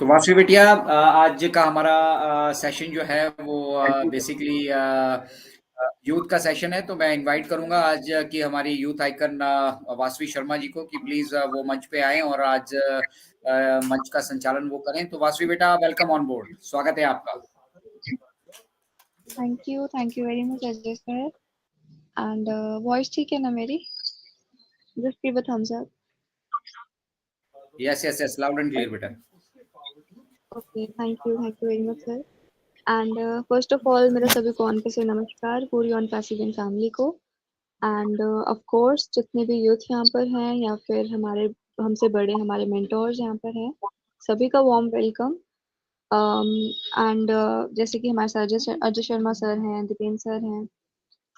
तो वासवी बेटिया, आज का हमारा सेशन जो है वो बेसिकली यूथ का सेशन है। तो मैं इनवाइट करूंगा आज की हमारी यूथ आइकन वासवी शर्मा जी को कि प्लीज वो मंच पे आए और आज मंच का संचालन वो करें। तो वासवी बेटा, वेलकम ऑन बोर्ड, स्वागत है आपका। Thank you very much Ajay sir. And voice ठीक है ना मेरी? Just give a thumbs up. Yes, loud and clear बेटा। Okay, thank you very much sir. And first of all मेरा सभी को ऑन पे से नमस्कार पूरी ऑन पैसिव फैमिली को। एंड ऑफ कोर्स जितने भी यूथ यहाँ पर हैं या फिर हमारे हमसे बड़े हमारे मेंटोर्स यहाँ पर हैं, सभी का वार्म वेलकम। एंड जैसे कि हमारे सर अजय शर्मा सर हैं, दीपेन सर हैं,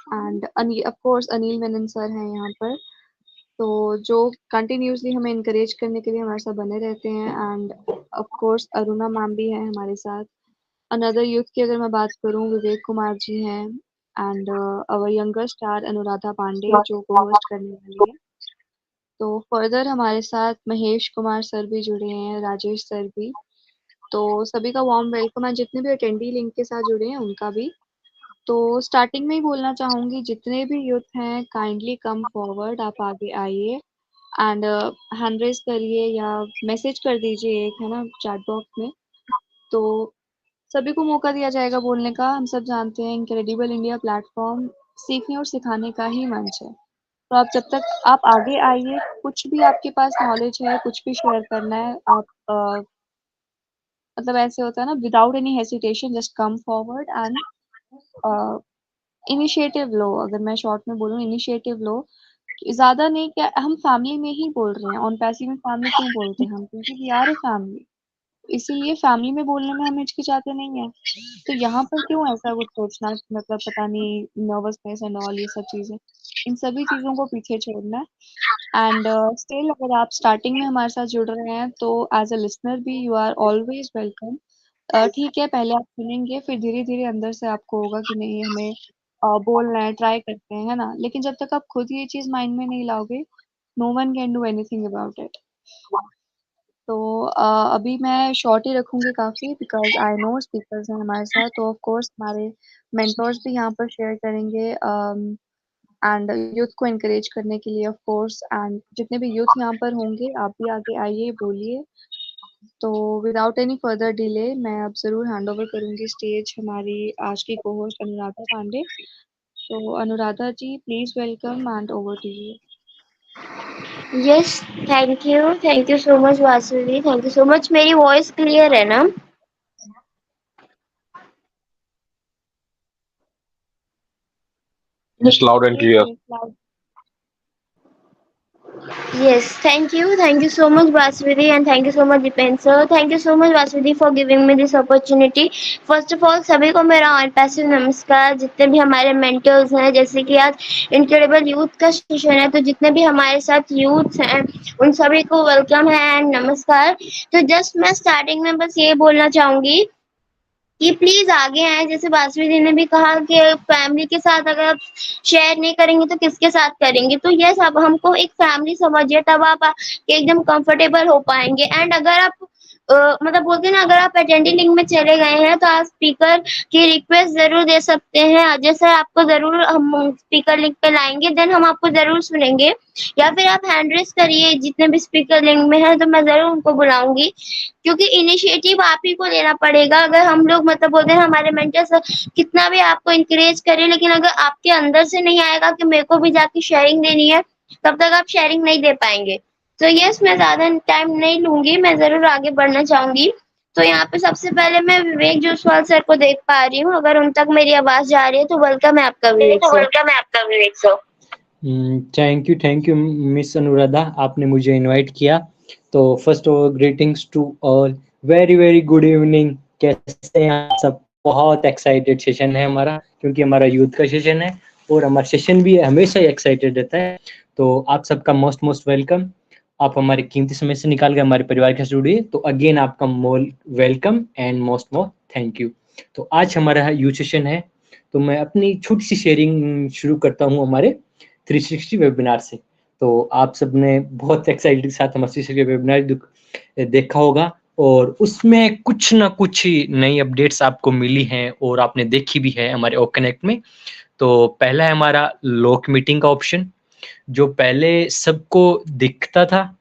and of course Anil Menon sir हैं यहाँ पर, तो जो कंटिन्यूसली हमें इनकरेज करने के लिए हमारे साथ बने रहते हैं। And of course Aruna ma'am भी है हमारे साथ। अनदर यूथ की अगर मैं बात करूँ, विवेक कुमार जी हैं, and our younger star Anuradha Pandey जो को होस्ट करने वाली है। तो फर्दर हमारे साथ महेश कुमार सर भी जुड़े हैं, राजेश सर भी। तो सभी का वार्म वेलकम है, जितने भी अटेंडी लिंक के साथ जुड़े हैं उनका भी। तो स्टार्टिंग में ही बोलना चाहूंगी, जितने भी यूथ हैं काइंडली कम फॉरवर्ड, आप आगे आइए एंड हैंड रेज करिए या मैसेज कर दीजिए एक, है ना, चैट बॉक्स में। तो सभी को मौका दिया जाएगा बोलने का। हम सब जानते हैं इनक्रेडिबल इंडिया प्लेटफॉर्म सीखने और सिखाने का ही मंच है। तो आप जब तक आप आगे आइए, कुछ भी आपके पास नॉलेज है, कुछ भी शेयर करना है, आप मतलब ऐसे होता है ना, without any hesitation just come forward and initiative लो। अगर मैं शॉर्ट में बोलूँ, इनिशिएटिव लो। ज्यादा नहीं, क्या हम फैमिली में ही बोल रहे हैं, ऑन पैसिव में फैमिली क्यों बोलते हैं हम? क्योंकि वी आर ए फैमिली, इसीलिए फैमिली में बोलने में हम हिचकिचाते नहीं है। तो यहाँ पर क्यों ऐसा कुछ सोचना, मतलब पता नहीं नर्वसनेस एंड ऑल ये सब चीजें, इन सभी चीजों को पीछे छोड़ना है। एंड स्टिल अगर आप स्टार्टिंग में हमारे साथ जुड़ रहे हैं तो एज अ लिसनर भी यू आर ऑलवेज वेलकम। ठीक है, पहले आप सुनेंगे, फिर धीरे धीरे अंदर से आपको होगा कि नहीं हमें बोलना है, ट्राई करते हैं, है ना। लेकिन जब तक आप खुद ये चीज माइंड में नहीं लाओगे, no one can do anything about it. तो अभी मैं शॉर्ट ही रखूंगी काफी, बिकॉज आई नो स्पीकर्स हैं हमारे साथ। तो ऑफ कोर्स हमारे मेंटोर्स भी यहाँ पर शेयर करेंगे एंड यूथ को एनकरेज करने के लिए, ऑफ कोर्स। एंड जितने भी यूथ यहाँ पर होंगे, आप भी आगे आइए, बोलिए। तो विदाउट एनी फर्दर डिले मैं अब जरूर हैंड ओवर करूंगी स्टेज हमारी आज की को होस्ट अनुराधा पांडे। तो Anuradha ji, please welcome and over to you. Yes, thank you so much Vasudevi, thank you so much. मेरी वॉइस क्लियर है ना? Yes, loud and clear. Yes, thank you so much Vasudhi, and thank you so much Dipen sir. Thank you so much Vasudhi for giving me this opportunity. First of all सभी को मेरा on passive नमस्कार। जितने भी हमारे mentors हैं, जैसे कि आज इनक्रेडिबल यूथ का सेशन है, तो जितने भी हमारे साथ यूथ हैं उन सभी को वेलकम है एंड नमस्कार। तो जस्ट मैं स्टार्टिंग में बस ये बोलना चाहूंगी कि प्लीज आगे आए। जैसे वासवी जी ने भी कहा कि फैमिली के साथ अगर आप शेयर नहीं करेंगे तो किसके साथ करेंगे। तो यस, अब हमको एक फैमिली समझिए, तब आप एकदम कंफर्टेबल हो पाएंगे। एंड अगर आप मतलब बोलते हैं ना, अगर आप अटेंडिंग लिंक में चले गए हैं तो आप स्पीकर की रिक्वेस्ट जरूर दे सकते हैं। जैसे आपको जरूर हम स्पीकर लिंक पे लाएंगे, देन हम आपको जरूर सुनेंगे। या फिर आप हैंड रेस करिए, जितने भी स्पीकर लिंक में है तो मैं जरूर उनको बुलाऊंगी, क्योंकि इनिशिएटिव आप ही को लेना पड़ेगा। अगर हम लोग मतलब बोलते हैं हमारे मेंटर्स कितना भी आपको इंकरेज करें, लेकिन अगर आपके अंदर से नहीं आएगा कि मेरे को भी जाके शेयरिंग देनी है, तब तक आप शेयरिंग नहीं दे पाएंगे। तो यस, मैं ज्यादा टाइम नहीं लूंगी, मैं जरूर आगे बढ़ना चाहूंगी। तो यहाँ पे सबसे पहले मैं विवेक जोसवाल सर को देख पा रही हूँ, अगर उन तक मेरी आवाज जा रही है तो वेलकम है आपका Vivek sir. Thank you miss Anuradha, आपने मुझे इनवाइट किया। तो first of all greetings to all, very good evening. कैसे हैं आप सब? बहुत एक्साइटेड सेशन है हमारा, क्योंकि हमारा यूथ का सेशन है और हमारा सेशन भी हमेशा ही एक्साइटेड रहता है। तो आप सबका मोस्ट वेलकम। आप हमारे कीमती समय से निकाल के हमारे परिवार के साथ जुड़िए, तो अगेन आपका welcome and most thank you. तो आज हमारा यूथ सेशन है, तो मैं अपनी छोटी सी शेयरिंग शुरू करता हूँ हमारे 360 वेबिनार से। तो आप सबने बहुत एक्साइटेड के साथ हमारे 360 वेबिनार देखा होगा और उसमें कुछ ना कुछ नई अपडेट्स आपको मिली हैं और आपने देखी भी है हमारे ओ कनेक्ट में। तो पहला है हमारा लॉक मीटिंग का ऑप्शन, जो पहले सबको दिखता था,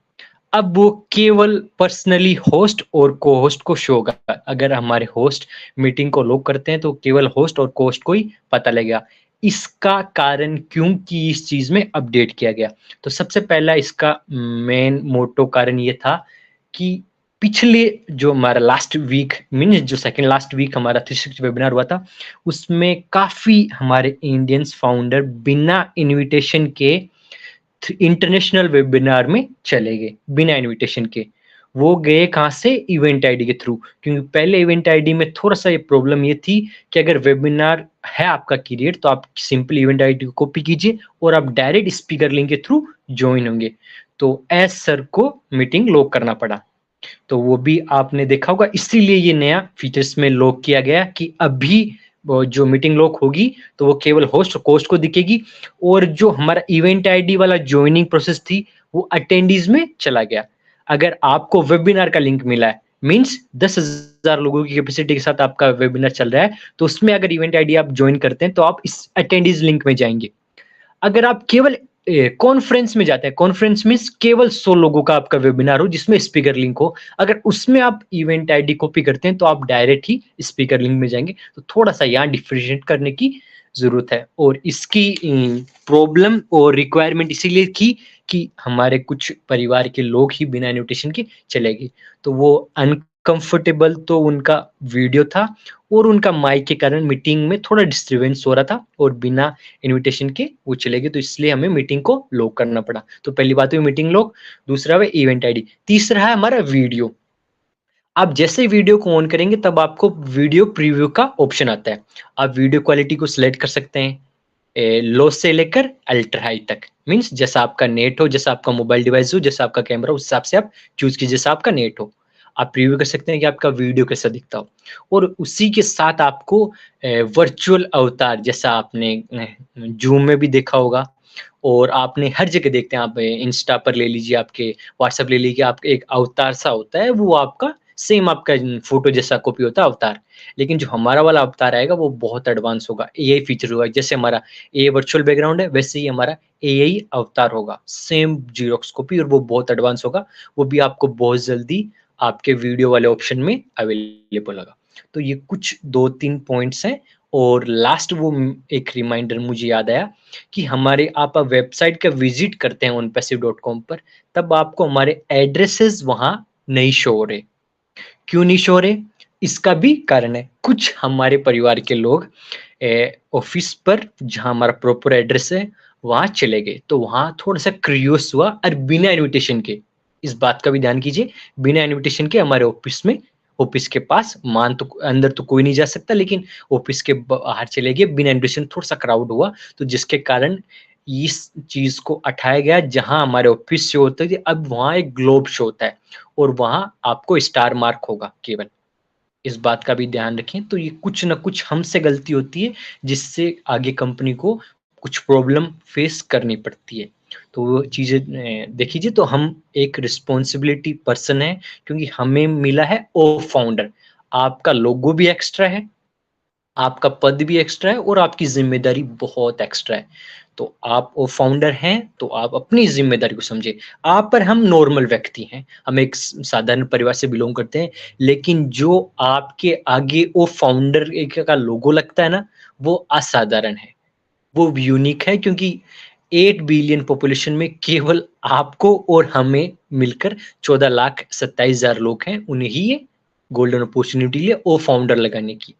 अब वो केवल पर्सनली होस्ट और को होस्ट को शो होगा। अगर हमारे होस्ट मीटिंग को लॉक करते हैं तो केवल होस्ट और को होस्ट को ही पता लगेगा। इसका कारण क्योंकि इस चीज में अपडेट किया गया, तो सबसे पहला इसका मेन मोटो कारण ये था कि पिछले जो हमारा लास्ट वीक मीन जो सेकंड लास्ट वीक हमारा 360 वेबिनार हुआ था, उसमें काफी हमारे इंडियंस फाउंडर बिना इनविटेशन के इंटरनेशनल वेबिनार में चले गए, बिना इनविटेशन के। वो गए कहाँ से? इवेंट आईडी के थ्रू, क्योंकि पहले इवेंट आईडी में थोड़ा सा ये प्रॉब्लम ये थी कि अगर वेबिनार है आपका क्रिएट तो आप सिंपल इवेंट आईडी को कॉपी कीजिए और आप डायरेक्ट स्पीकर लिंक के थ्रू ज्वाइन होंगे। तो एज सर को मीटिंग लॉक करना पड़ा, तो वो भी आपने देखा होगा। इसीलिए ये नया फीचर्स में लॉक किया गया कि अभी जो मीटिंग लॉक होगी तो वो केवल होस्ट और कोस्ट को दिखेगी, और जो हमारा इवेंट आईडी वाला ज्वाइनिंग प्रोसेस थी वो अटेंडीज में चला गया। अगर आपको वेबिनार का लिंक मिला है, मींस 10,000 लोगों की कैपेसिटी के साथ आपका वेबिनार चल रहा है, तो उसमें अगर इवेंट आईडी आप ज्वाइन करते हैं तो आप इस अटेंडीज लिंक में जाएंगे। अगर आप केवल कॉन्फ्रेंस में जाते हैं, कॉन्फ्रेंस मींस केवल 100 लोगों का आपका वेबिनार हो जिसमें स्पीकर लिंक हो, अगर उसमें आप इवेंट आईडी कॉपी करते हैं तो आप डायरेक्ट ही स्पीकर लिंक में जाएंगे। तो थोड़ा सा यहाँ डिफरेंशिएट करने की जरूरत है, और इसकी प्रॉब्लम और रिक्वायरमेंट इसीलिए की कि हमारे कुछ परिवार के लोग ही बिना इन्विटेशन के चले गए, तो वो अनकंफर्टेबल तो उनका वीडियो था और उनका माइक के कारण मीटिंग में थोड़ा डिस्टर्बेंस हो रहा था और बिना इनविटेशन के वो चले गए, तो इसलिए हमें मीटिंग को लॉक करना पड़ा। तो पहली बात हुई मीटिंग लॉक, दूसरा है इवेंट आईडी, तीसरा है हमारा वीडियो। आप जैसे ही वीडियो को ऑन करेंगे तब आपको वीडियो प्रीव्यू का ऑप्शन आता है। आप वीडियो क्वालिटी को सिलेक्ट कर सकते हैं लो से लेकर अल्ट्रा हाई तक, मींस जैसा आपका नेट हो, जैसा आपका मोबाइल डिवाइस हो, जैसा आपका कैमरा हो, उस हिसाब से आप चूज कीजिए, जैसा आपका नेट हो। आप प्रीव्यू कर सकते हैं कि आपका वीडियो कैसा दिखता हो, और उसी के साथ आपको वर्चुअल अवतार, जैसा आपने जूम में भी देखा होगा और आपने हर जगह देखते हैं, आप इंस्टा पर ले लीजिए, आपके व्हाट्सएप ले लीजिए, आपका एक अवतार सा होता है, वो आपका सेम आपका फोटो जैसा कॉपी होता है अवतार। लेकिन जो हमारा वाला अवतार आएगा वो बहुत एडवांस होगा, एआई फीचर होगा। जैसे हमारा ए वर्चुअल बैकग्राउंड है, वैसे ही हमारा एआई अवतार होगा, सेम जीरोक्स कॉपी, और वो बहुत एडवांस होगा। वो भी आपको बहुत जल्दी आपके वीडियो वाले ऑप्शन में अवेलेबल होगा। तो ये कुछ 2-3 पॉइंट्स हैं। और लास्ट वो एक रिमाइंडर मुझे याद आया कि हमारे आप वेबसाइट का विजिट करते हैं onpassive.com पर, तब आपको हमारे एड्रेसेस वहां नहीं शो हो रहे। क्यों नहीं शो रहे? इसका भी कारण है। कुछ हमारे परिवार के लोग ऑफिस पर जहां हमारा प्रॉपर एड्रेस है वहां चले गए, तो वहां थोड़ा सा क्यूरियस हुआ, और बिना इनविटेशन के, इस बात का भी ध्यान कीजिए, बिना इनविटेशन के हमारे ऑफिस के पास तो अंदर तो कोई नहीं जा सकता, लेकिन ऑफिस के बाहर चले गए बिना इनविटेशन। थोड़ा सा क्राउड हुआ, तो जिसके कारण इस चीज को उठाया गया, जहां हमारे ऑफिस शो होता है अब वहां एक ग्लोब शो होता है और वहां आपको स्टार मार्क होगा केवल। इस बात का भी ध्यान रखें। तो ये कुछ ना कुछ हमसे गलती होती है जिससे आगे कंपनी को कुछ प्रॉब्लम फेस करनी पड़ती है। तो वो चीजें देखिए, तो हम एक रिस्पॉन्सिबिलिटी पर्सन है, क्योंकि हमें मिला है ओ फाउंडर। आपका लोगो भी एक्स्ट्रा है, आपका पद भी एक्स्ट्रा है, और आपकी जिम्मेदारी बहुत एक्स्ट्रा है। तो आप वो फाउंडर हैं तो आप अपनी जिम्मेदारी को समझे। आप पर हम नॉर्मल व्यक्ति हैं, हम एक साधारण परिवार से बिलोंग करते हैं, लेकिन जो आपके आगे वो फाउंडर का लोगो लगता है ना, वो असाधारण है, वो यूनिक है, क्योंकि 8 बिलियन पॉपुलेशन में केवल आपको और हमें मिलकर 14,27,000 लोग हैं, उन्हें ही ये गोल्डन अपॉर्चुनिटी है वो फाउंडर लगाने की।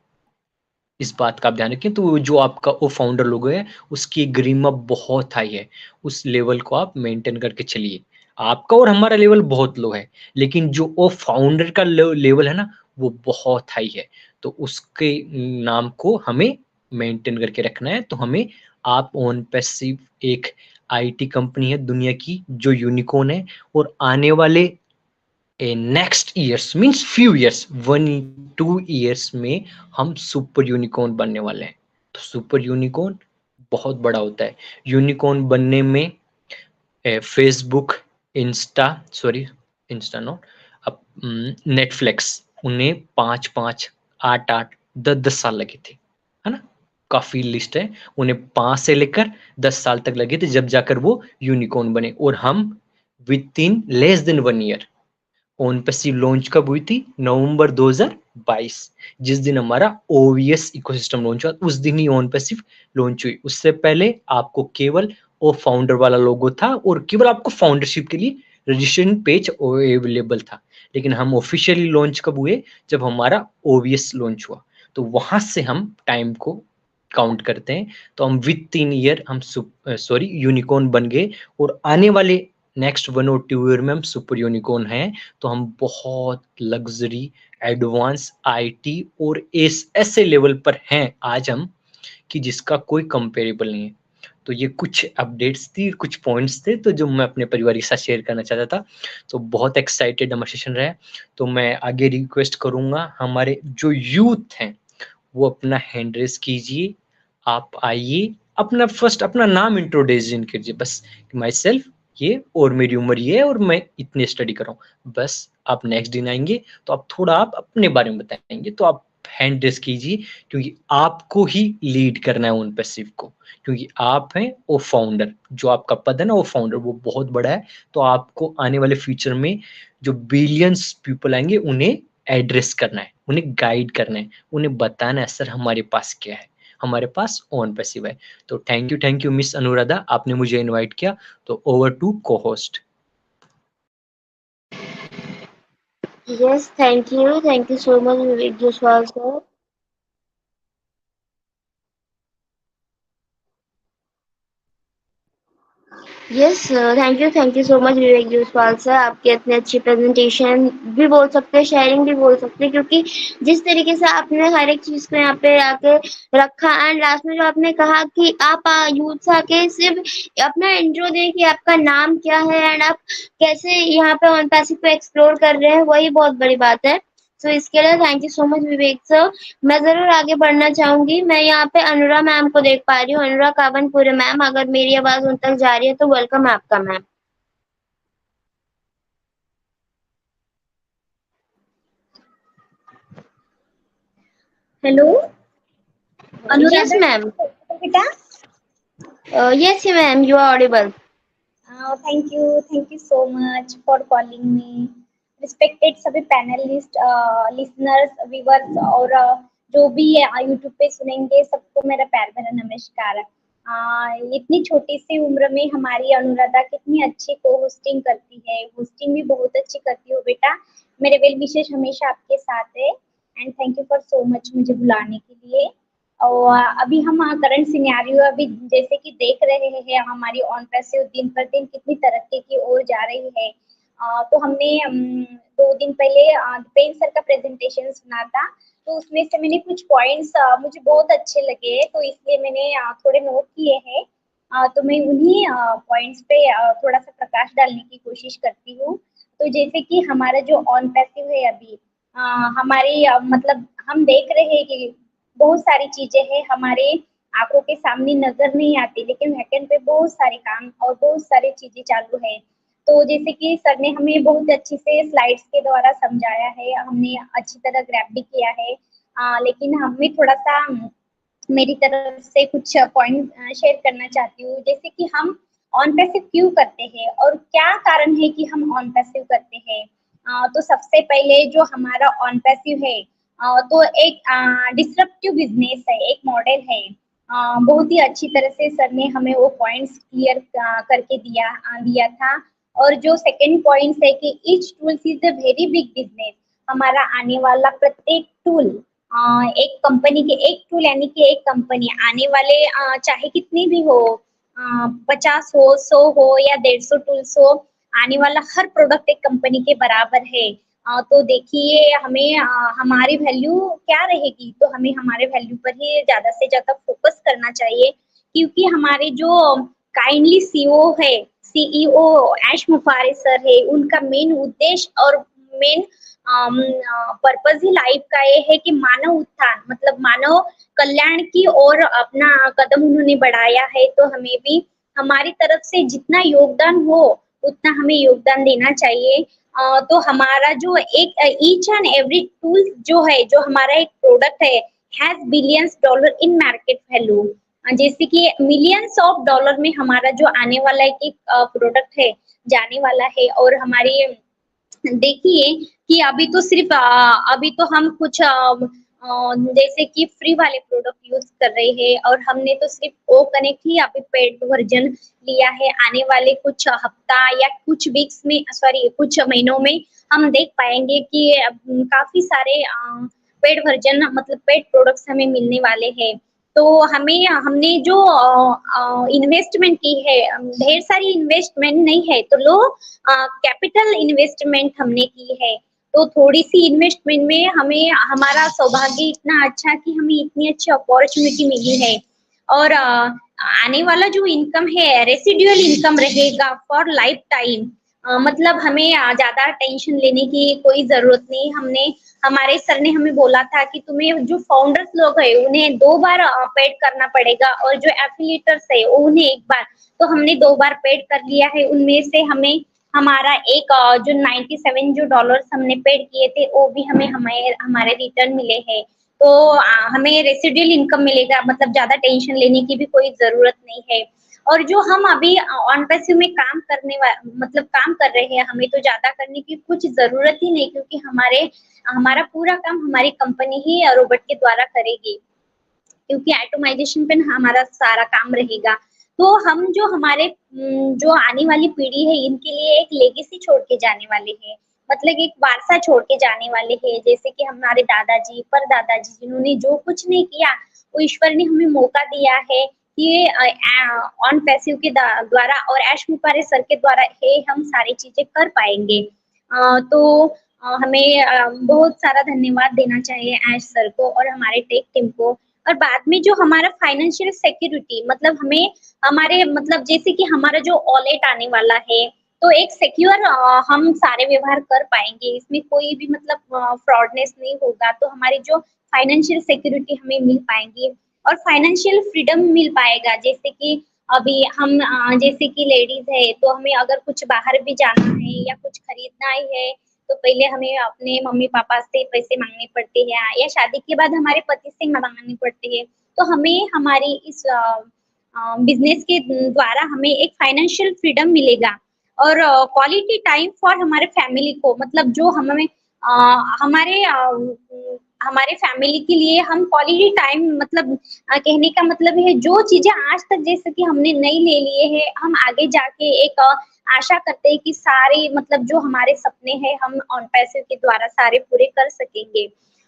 इस बात का आप ध्यान रखें। तो जो आपका वो फाउंडर लोगो है उसकी गरिमा बहुत हाई है, उस लेवल को आप मेंटेन करके चलिए। आपका और हमारा लेवल बहुत लो है, लेकिन जो वो फाउंडर का लेवल है ना वो बहुत हाई है, तो उसके नाम को हमें मेंटेन करके रखना है। तो हमें आप OnPassive एक IT कंपनी है दुनिया की जो यूनिकॉर्न है, और आने वाले next years means few years 1-2 years में हम सुपर यूनिकॉर्न बनने वाले हैं। तो सुपर यूनिकॉर्न बहुत बड़ा होता है। यूनिकॉर्न बनने में फेसबुक, इंस्टा नो, अब नेटफ्लिक्स, उन्हें 5-5, 8-8, 10-10 साल लगे थे, है ना? काफी लिस्ट है, उन्हें 5 से लेकर 10 साल तक लगे थे जब जाकर वो यूनिकॉर्न बने। और हम with in less than 1 year, on passive launch कब हुई थी? नवंबर 2022, जिस दिन हमारा ओवीएस इकोसिस्टम लॉन्च हुआ, उस दिन ही ऑन पैसिव लॉन्च हुई। उससे पहले आपको केवल वो फाउंडर वाला लोगो था और केवल आपको फाउंडरशिप के लिए रजिस्ट्रेशन पेज अवेलेबल था। लेकिन हम ऑफिशियली लॉन्च कब हुए? जब हमारा ओवीएस लॉन्च हुआ। तो वहां से हम टाइम को काउंट करते हैं। तो हम विद 3 ईयर हम यूनिकॉर्न बन गए, और आने वाले नेक्स्ट 1 और 2 ईयर में हम सुपर यूनिकॉर्न हैं। तो हम बहुत लग्जरी, एडवांस आईटी और ऐसे लेवल पर हैं आज हम कि जिसका कोई कंपेरेबल नहीं है। तो ये कुछ अपडेट्स थी, कुछ पॉइंट्स थे तो जो मैं अपने परिवार के साथ शेयर करना चाहता था। तो बहुत एक्साइटेड हमारा सेशन रहा है। तो मैं आगे रिक्वेस्ट करूंगा हमारे जो यूथ हैं वो अपना हैंड रेस कीजिए। आप आइए, अपना नाम इंट्रोडक्शन कीजिए, बस माई सेल्फ ये और मेरी उम्र ये है और मैं इतने स्टडी कर रहा हूँ। बस आप नेक्स्ट दिन आएंगे तो आप थोड़ा आप अपने बारे में बताएंगे। तो आप हैंड रेस कीजिए, क्योंकि आपको ही लीड करना है ऑन पैसिव को, क्योंकि आप हैं वो फाउंडर। जो आपका पद है ना, वो फाउंडर, वो बहुत बड़ा है। तो आपको आने वाले फ्यूचर में जो बिलियंस पीपल आएंगे उन्हें एड्रेस करना है, उन्हें गाइड करना है, उन्हें बताना है सर हमारे पास क्या है, हमारे पास ऑन पैसिव है। तो थैंक यू मिस अनुराधा, आपने मुझे इनवाइट किया। तो ओवर टू को host. Yes, thank you. Thank you so much, Vivek Jaiswal sir. Yes thank you so much Vivek Jaiswal sir. आपकी इतनी अच्छी प्रेजेंटेशन भी बोल सकते हैं, शेयरिंग भी बोल सकते हैं, क्योंकि जिस तरीके से आपने हर एक चीज को यहाँ पे आके रखा, एंड लास्ट में जो आपने कहा कि आप यूथ से आके सिर्फ अपना इंट्रो दें कि आपका नाम क्या है एंड आप कैसे यहाँ पे ऑन पैसिव को एक्सप्लोर कर रहे हैं, वही बहुत बड़ी बात है। तो इसके लिए thank you so much Vivek sir. मैं जरूर आगे बढ़ना चाहूंगी। मैं यहाँ पे अनुरा मैम को देख पा रही हूँ, अनुरा कावनपुरे मैम, अगर मेरी आवाज उन तक जा रही है तो वेलकम है आपका मैम। हेलो यस मैम, बेटा। Yes ma'am, you are audible. Thank you so much for calling me. Respected सभी पैनलिस्ट, लिसनर्स, व्यूअर्स और जो भी यूट्यूब पे सुनेंगे सबको मेरा प्यार भरा नमस्कार। इतनी छोटी सी उम्र में हमारी अनुराधा कितनी अच्छी को होस्टिंग करती है, होस्टिंग भी बहुत अच्छी करती हो बेटा। मेरे वेल विशेष हमेशा आपके साथ है and thank you for so much मुझे बुलाने के लिए। और अभी हम करंट सिनेरियो अभी जैसे कि देख रहे हैं, हमारी ऑन पैसिव दिन पर दिन कितनी तरक्की की ओर जा रही है। तो हमने 2 दिन पहले दीपेन सर का प्रेजेंटेशन सुना था, तो उसमें से मैंने कुछ पॉइंट्स मुझे बहुत अच्छे लगे, तो इसलिए मैंने थोड़े नोट किए हैं। तो मैं उन्हीं पॉइंट्स पे थोड़ा सा प्रकाश डालने की कोशिश करती हूँ। तो जैसे कि हमारा जो ऑन पैसिव है अभी, हमारी मतलब हम देख रहे हैं कि बहुत सारी चीजें हैं हमारे आंखों के सामने नजर नहीं आती, लेकिन बैकएंड पे बहुत सारे काम और बहुत सारी चीजें चालू है। तो जैसे कि सर ने हमें बहुत अच्छी से स्लाइड्स के द्वारा समझाया है, हमने अच्छी तरह ग्रैब भी किया है। लेकिन हमें थोड़ा सा मेरी तरफ से कुछ पॉइंट शेयर करना चाहती हूँ। जैसे कि हम ऑन पैसिव क्यों करते हैं और क्या कारण है कि हम ऑन पैसिव करते हैं। तो सबसे पहले जो हमारा ऑन पैसिव है, तो एक डिसरप्टिव बिजनेस है, एक मॉडल है। बहुत ही अच्छी तरह से सर ने हमें वो पॉइंट्स क्लियर करके दिया था। और जो सेकंड पॉइंट्स है कि each tool is a very big business. हमारा आने वाला प्रत्येक टूल, एक कंपनी के एक टूल यानी कि एक कंपनी आने वाले चाहे कितनी भी हो, 50 हो, 100 हो या 150 टूल्स हो, आने वाला हर प्रोडक्ट एक कंपनी के बराबर है। तो देखिए हमें हमारी वैल्यू क्या रहेगी, तो हमें हमारे वैल्यू पर ही ज्यादा से ज्यादा फोकस करना चाहिए, क्योंकि हमारे जो काइंडली सीईओ ऐश मुफारे सर है, उनका मेन उद्देश्य और मेन पर्पज ही लाइफ का ये है कि मानव उत्थान मतलब मानव कल्याण की ओर अपना कदम उन्होंने बढ़ाया है। तो हमें भी हमारी तरफ से जितना योगदान हो उतना हमें योगदान देना चाहिए। तो हमारा जो एक ईच एंड एवरी टूल जो है, जो हमारा एक प्रोडक्ट है, has billions dollar in market value. जैसे कि मिलियंस ऑफ डॉलर में हमारा जो आने वाला एक प्रोडक्ट है जाने वाला है। और हमारी देखिए कि अभी तो सिर्फ अभी तो हम कुछ जैसे कि फ्री वाले प्रोडक्ट यूज कर रहे हैं और हमने तो सिर्फ ओ कनेक्ट ही अभी पेड वर्जन लिया है। आने वाले कुछ हफ्ता या कुछ वीक्स में कुछ महीनों में हम देख पाएंगे कि काफी सारे पेड वर्जन मतलब पेड प्रोडक्ट्स हमें मिलने वाले हैं। तो हमने जो इन्वेस्टमेंट की है, ढेर सारी इन्वेस्टमेंट नहीं है तो लो कैपिटल इन्वेस्टमेंट हमने की है। तो थोड़ी सी इन्वेस्टमेंट में हमें हमारा सौभाग्य इतना अच्छा कि हमें इतनी अच्छी अपॉर्चुनिटी मिली है। और आने वाला जो इनकम है रेसिडुअल इनकम रहेगा फॉर लाइफ टाइम। मतलब हमें ज्यादा टेंशन लेने की कोई जरूरत नहीं। हमारे सर ने हमें बोला था कि तुम्हें जो फाउंडर्स लोग है उन्हें 2 बार पेड करना पड़ेगा और जो एफिलिएटर्स है उन्हें 1 बार। तो हमने 2 बार पेड कर लिया है। उनमें से हमें हमारा एक जो 97 जो डॉलर्स हमने पेड किए थे वो भी हमारे रिटर्न मिले हैं। तो हमें रेसिडुअल इनकम मिलेगा, मतलब ज्यादा टेंशन लेने की भी कोई जरूरत नहीं है। और जो हम अभी ऑन पैसिव में काम कर रहे हैं, हमें तो ज्यादा करने की कुछ जरूरत ही नहीं, क्योंकि हमारा पूरा काम हमारी कंपनी ही रोबोट के द्वारा करेगी, क्योंकि ऑटोमाइजेशन पे हमारा सारा काम रहेगा। तो हम जो हमारे जो आने वाली पीढ़ी है इनके लिए एक लेगेसी छोड़ के जाने वाले हैं, मतलब एक वारसा छोड़ के जाने वाले हैं। जैसे कि हमारे दादाजी परदादाजी जिन्होंने जो कुछ नहीं किया वो ईश्वर ने हमें मौका दिया है कि ऑन पैसिव के द्वारा और ऐश मुपारे सर के द्वारा हम सारी चीजें कर पाएंगे। तो हमें बहुत सारा धन्यवाद देना चाहिए ऐश सर को और हमारे टेक टीम को। और बाद में जो हमारा फाइनेंशियल सिक्योरिटी मतलब हमारे मतलब जैसे कि हमारा जो वॉलेट आने वाला है तो एक सिक्योर हम सारे व्यवहार कर पाएंगे, इसमें कोई भी मतलब फ्रॉडनेस नहीं होगा। तो हमारी जो फाइनेंशियल सिक्योरिटी हमें मिल पाएंगी और फाइनेंशियल फ्रीडम मिल पाएगा। जैसे कि अभी हम जैसे कि लेडीज है तो हमें अगर कुछ बाहर भी जाना है या कुछ खरीदना ही है तो पहले हमें अपने मम्मी पापा से पैसे मांगने पड़ते हैं, या शादी के बाद हमारे पति से मांगने पड़ते हैं। तो हमें हमारी इस बिजनेस के द्वारा हमें एक फाइनेंशियल फ्रीडम मिलेगा और क्वालिटी टाइम फॉर हमारे फैमिली को, मतलब जो हमें हमारे फैमिली के लिए हम क्वालिटी टाइम मतलब कहने का मतलब है जो चीजें आज तक जैसे कि हमने नहीं ले लिए हैं हम आगे जाके एक आशा करते हैं कि सारे मतलब जो हमारे सपने हैं हम ऑन पैसिव के द्वारा सारे पूरे कर सकेंगे।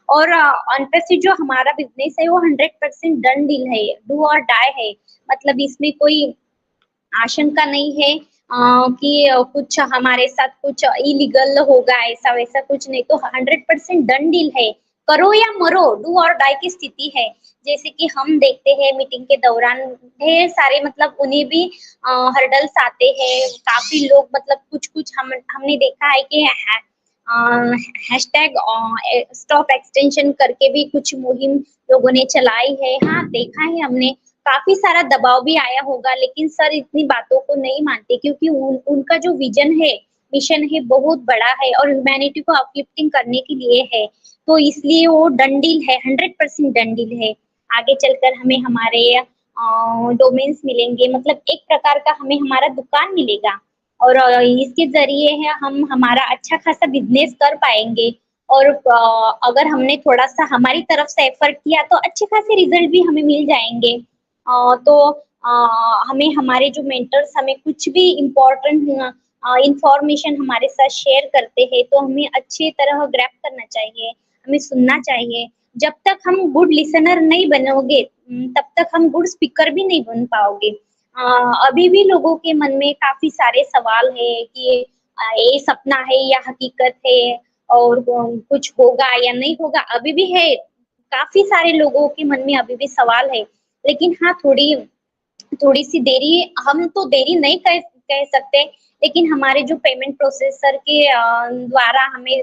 और ऑन पैसिव जो हमारा बिजनेस है वो 100% डन डील है, डू और डाई है, मतलब इसमें कोई आशंका नहीं है कि कुछ हमारे साथ कुछ इलीगल होगा, ऐसा वैसा कुछ नहीं। तो 100% डन डील है, करो या मरो, डू और डाई की स्थिति है। जैसे कि हम देखते हैं मीटिंग के दौरान ढेर सारे मतलब उन्हें भी हर्डल्स आते हैं, काफी लोग मतलब कुछ हमने देखा है कि हैशटैग स्टॉप एक्सटेंशन करके भी कुछ मुहिम लोगों ने चलाई है। हाँ देखा है हमने, काफी सारा दबाव भी आया होगा, लेकिन सर इतनी बातों को नहीं मानते क्योंकि उनका जो विजन है मिशन है बहुत बड़ा है और ह्यूमैनिटी को अपलिफ्टिंग करने के लिए है। तो इसलिए वो डंडील है, 100% डंडील है। आगे चलकर हमें हमारे डोमेन्स मिलेंगे, मतलब एक प्रकार का हमें हमारा दुकान मिलेगा और इसके जरिए है हम हमारा अच्छा खासा बिजनेस कर पाएंगे। और अगर हमने थोड़ा सा हमारी तरफ से एफर्ट किया तो अच्छे खासे रिजल्ट भी हमें मिल जाएंगे। तो हमें हमारे जो मेंटर्स हमें कुछ भी इम्पोर्टेंट इंफॉर्मेशन हमारे साथ शेयर करते हैं तो हमें अच्छी तरह ग्रैब करना चाहिए, हमें सुनना चाहिए। जब तक हम गुड लिसनर नहीं बनोगे तब तक हम गुड स्पीकर भी नहीं बन पाओगे। अभी भी लोगों के मन में काफी सारे सवाल है कि ये सपना है या हकीकत है और कुछ होगा या नहीं होगा, अभी भी है। काफी सारे लोगों के मन में अभी भी सवाल है, लेकिन हाँ थोड़ी सी देरी, हम तो देरी नहीं कह सकते, लेकिन हमारे जो पेमेंट प्रोसेसर के द्वारा हमें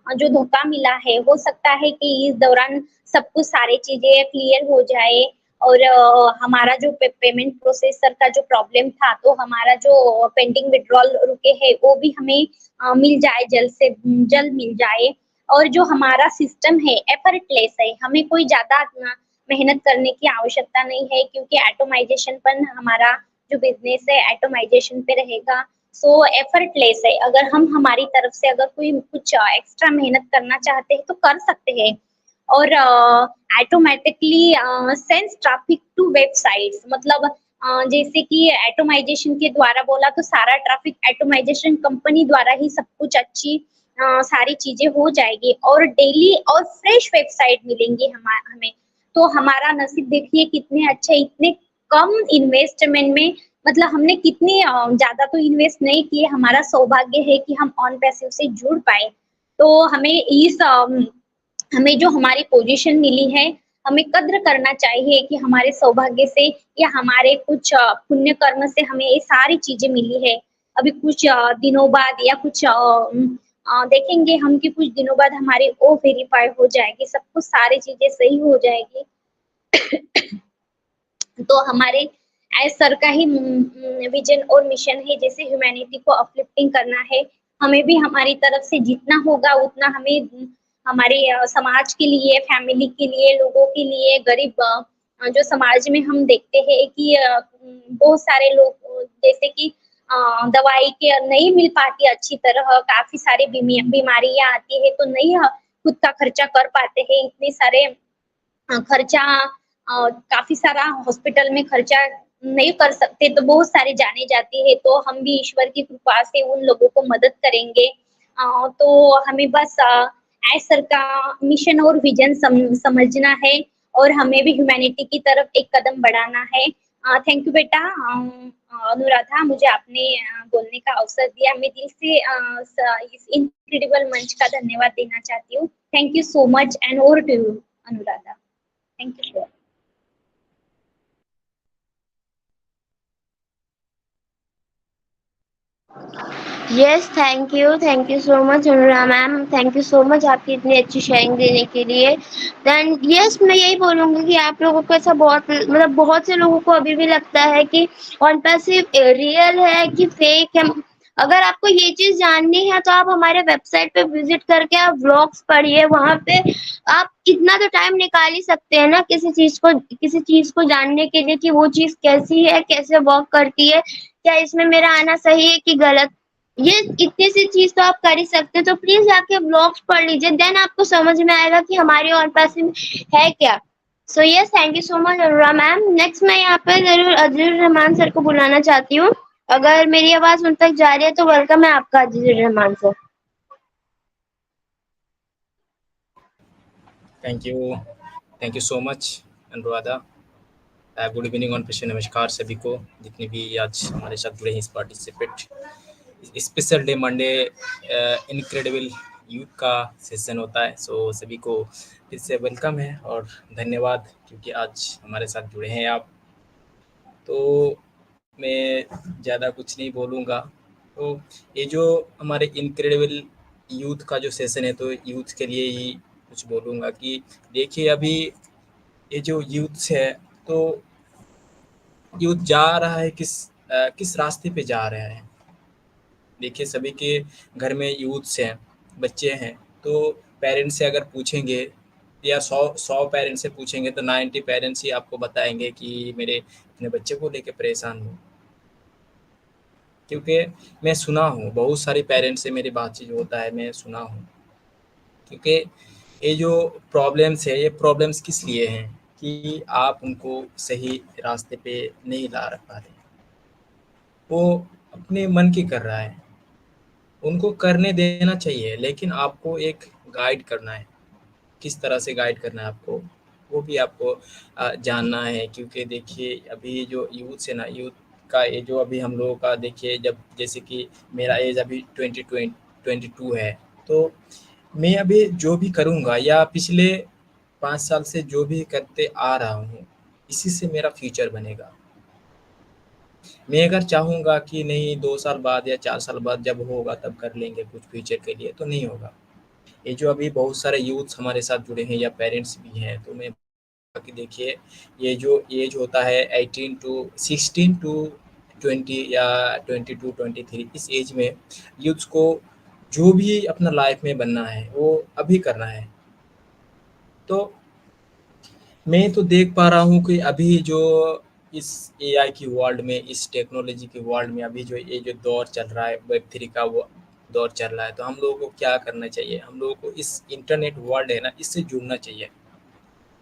जो धोखा मिला है, हो सकता है कि इस दौरान सब कुछ सारी चीजें क्लियर हो जाए और हमारा जो पेमेंट प्रोसेसर का जो प्रॉब्लम था, तो हमारा जो पेंडिंग विड्रॉल रुके हैं वो भी हमें मिल जाए, जल्द से जल्द मिल जाए। और जो हमारा सिस्टम है एफर्टलेस है, हमें कोई ज्यादा मेहनत करने की आवश्यकता नहीं है, क्योंकि ऑटोमाइजेशन पर हमारा जो बिजनेस है ऑटोमाइजेशन पे रहेगा। सो एफर्टलेस है, अगर हम हमारी तरफ से अगर कोई कुछ एक्स्ट्रा मेहनत करना चाहते हैं तो कर सकते हैं। और automatically sends traffic to websites, मतलब जैसे कि ऑटोमाइजेशन के द्वारा बोला तो सारा ट्रैफिक ऑटोमाइजेशन कंपनी द्वारा ही सब कुछ अच्छी सारी चीजें हो जाएगी और डेली और फ्रेश वेबसाइट मिलेंगी हमें। तो हमारा नसीब देखिए कितने अच्छे, इतने कम इन्वेस्टमेंट में, मतलब हमने कितनी ज्यादा तो इन्वेस्ट नहीं किए, हमारा सौभाग्य है कि हम ऑन पैसिव से जुड़ पाए। तो हमें जो हमारी पोजीशन मिली है, हमें कद्र करना चाहिए कि हमारे सौभाग्य से या हमारे कुछ पुण्य कर्म से हमें ये सारी चीजें मिली है। अभी कुछ दिनों बाद या कुछ देखेंगे हम कि कुछ दिनों बाद हमारी ओ वेरीफाई हो जाएगी, सब कुछ सारी चीजें सही हो जाएगी। तो हमारे एज सर का ही विजन और मिशन है, जैसे ह्यूमैनिटी को अपलिफ्टिंग करना है, हमें भी हमारी तरफ से जितना होगा उतना हमें हमारे समाज के लिए, फैमिली के लिए, लोगों के लिए, गरीब जो समाज में हम देखते हैं कि बहुत सारे लोग जैसे कि दवाई के नहीं मिल पाती अच्छी तरह, काफी सारी बीमारियां आती है तो नहीं खुद का खर्चा कर पाते हैं, इतने सारे खर्चा काफी सारा हॉस्पिटल में खर्चा नहीं कर सकते, तो बहुत सारी जाने जाती है। तो हम भी ईश्वर की कृपा से उन लोगों को मदद करेंगे। तो हमें बस एज सर का मिशन और विजन समझना है और हमें भी ह्यूमैनिटी की तरफ एक कदम बढ़ाना है। थैंक यू बेटा अनुराधा, मुझे आपने बोलने का अवसर दिया। मैं दिल से इस इनक्रेडिबल मंच का धन्यवाद देना चाहती हूँ। Thank you so much and over to you Anuradha. Thank you, sir. Yes, thank you so much Anura ma'am, thank you so much आपकी इतनी अच्छी शेयरिंग देने के लिए। देन यस, मैं यही बोलूँगी कि आप लोगों को ऐसा बहुत से लोगों को अभी भी लगता है कि ऑन पैसिव रियल है कि फेक है। अगर आपको ये चीज़ जाननी है तो आप हमारे वेबसाइट पे विजिट करके आप व्लॉग्स पढ़िए, वहाँ पे आप इतना तो टाइम निकाल ही सकते हैं ना किसी चीज़ को जानने के लिए कि वो चीज़ कैसी है, कैसे वर्क करती है, क्या इसमें मेरा आना सही है कि गलत। ये इतनी सी चीज तो आप कर ही सकते हैं, तो प्लीज जाके ब्लॉग्स पढ़ लीजिए, देन आपको समझ में आएगा कि हमारे ऑन पैसिव है क्या। सो yes, thank you so much Anura ma'am. Next मैं यहाँ पे जरूर अजीजुर रहमान सर को बुलाना चाहती हूँ, अगर मेरी आवाज उन तक जा रही है तो वेलकम है आपका Azizur Rahman sir. Thank you so much Anuradha. Good evening on patient, नमस्कार सभी को जितने भी आज हमारे साथ जुड़े हैं इस participate special day Monday incredible youth का सेशन होता है। सो सभी को फिर से वेलकम है और धन्यवाद क्योंकि आज हमारे साथ जुड़े हैं आप। तो मैं ज़्यादा कुछ नहीं बोलूँगा, तो ये जो हमारे इनक्रेडिबल यूथ का जो सेशन है तो यूथ के लिए ही कुछ बोलूँगा कि देखिए अभी ये जो यूथ है तो यूथ जा रहा है किस रास्ते पे जा रहा है। देखिए सभी के घर में यूथ्स हैं, बच्चे हैं, तो पेरेंट्स से अगर पूछेंगे या 100 पेरेंट्स से पूछेंगे तो 90 पेरेंट्स ही आपको बताएंगे कि मेरे अपने बच्चे को लेके परेशान हूँ। क्योंकि मैं सुना हूँ बहुत सारे पेरेंट्स से मेरी बातचीत होता है, मैं सुना हूँ। क्योंकि ये जो प्रॉब्लम्स है ये प्रॉब्लम्स किस लिए हैं कि आप उनको सही रास्ते पे नहीं ला पा रहे, वो अपने मन की कर रहा है, उनको करने देना चाहिए, लेकिन आपको एक गाइड करना है, किस तरह से गाइड करना है आपको वो भी आपको जानना है। क्योंकि देखिए अभी जो यूथ है ना, यूथ का ये जो अभी हम लोगों का देखिए, जब जैसे कि मेरा एज अभी 22 है, तो मैं अभी जो भी करूँगा या पिछले 5 साल से जो भी करते आ रहा हूँ इसी से मेरा फ्यूचर बनेगा। मैं अगर चाहूँगा कि नहीं 2 साल बाद या 4 साल बाद जब होगा तब कर लेंगे कुछ फ्यूचर के लिए, तो नहीं होगा। ये जो अभी बहुत सारे यूथ हमारे साथ जुड़े हैं या पेरेंट्स भी हैं, तो मैं कि देखिए ये जो एज होता है 18 टू 16 टू 20 या 20 टू 23, इस एज में यूथ्स को जो भी अपना लाइफ में बनना है वो अभी करना है। तो मैं तो देख पा रहा हूँ कि अभी जो इस एआई की वर्ल्ड में, इस टेक्नोलॉजी की वर्ल्ड में अभी जो ये जो दौर चल रहा है, वेब 3 का वो दौर चल रहा है, तो हम लोगों को क्या करना चाहिए? हम लोगों को इस इंटरनेट वर्ल्ड है ना, इससे जुड़ना चाहिए।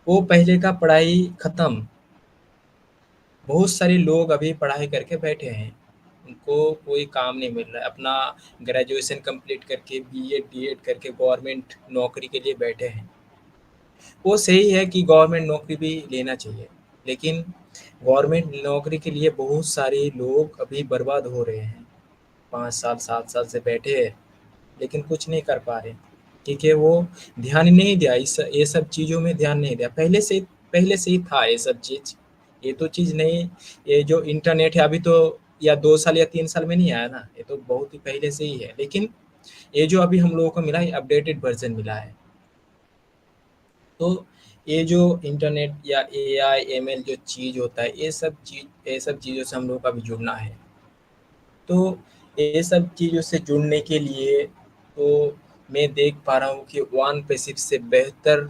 वो पहले का पढ़ाई खत्म, बहुत सारे लोग अभी पढ़ाई करके बैठे हैं, उनको कोई काम नहीं मिल रहा है, अपना ग्रेजुएशन कंप्लीट करके बीएड डीएड करके गवर्नमेंट नौकरी के लिए बैठे हैं। वो सही है कि गवर्नमेंट नौकरी भी लेना चाहिए, लेकिन गवर्नमेंट नौकरी के लिए बहुत सारे लोग अभी बर्बाद हो रहे हैं, 5 साल 7 साल से बैठे हैं लेकिन कुछ नहीं कर पा रहे, क्योंकि वो ध्यान ही नहीं दिया, इस ये सब चीज़ों में ध्यान नहीं दिया। पहले से ही था ये सब चीज़, ये तो चीज़ नहीं, ये जो इंटरनेट है अभी तो या 2 साल या 3 साल में नहीं आया ना, ये तो बहुत ही पहले से ही है। लेकिन ये जो अभी हम लोगों को मिला है, अपडेटेड वर्जन मिला है। तो ये जो इंटरनेट या एआई एमएल जो चीज़ होता है, ये सब चीज़ों से हम लोगों का भी जुड़ना है। तो ये सब चीज़ों से जुड़ने के लिए तो मैं देख पा रहा हूँ कि वन पैसिव से बेहतर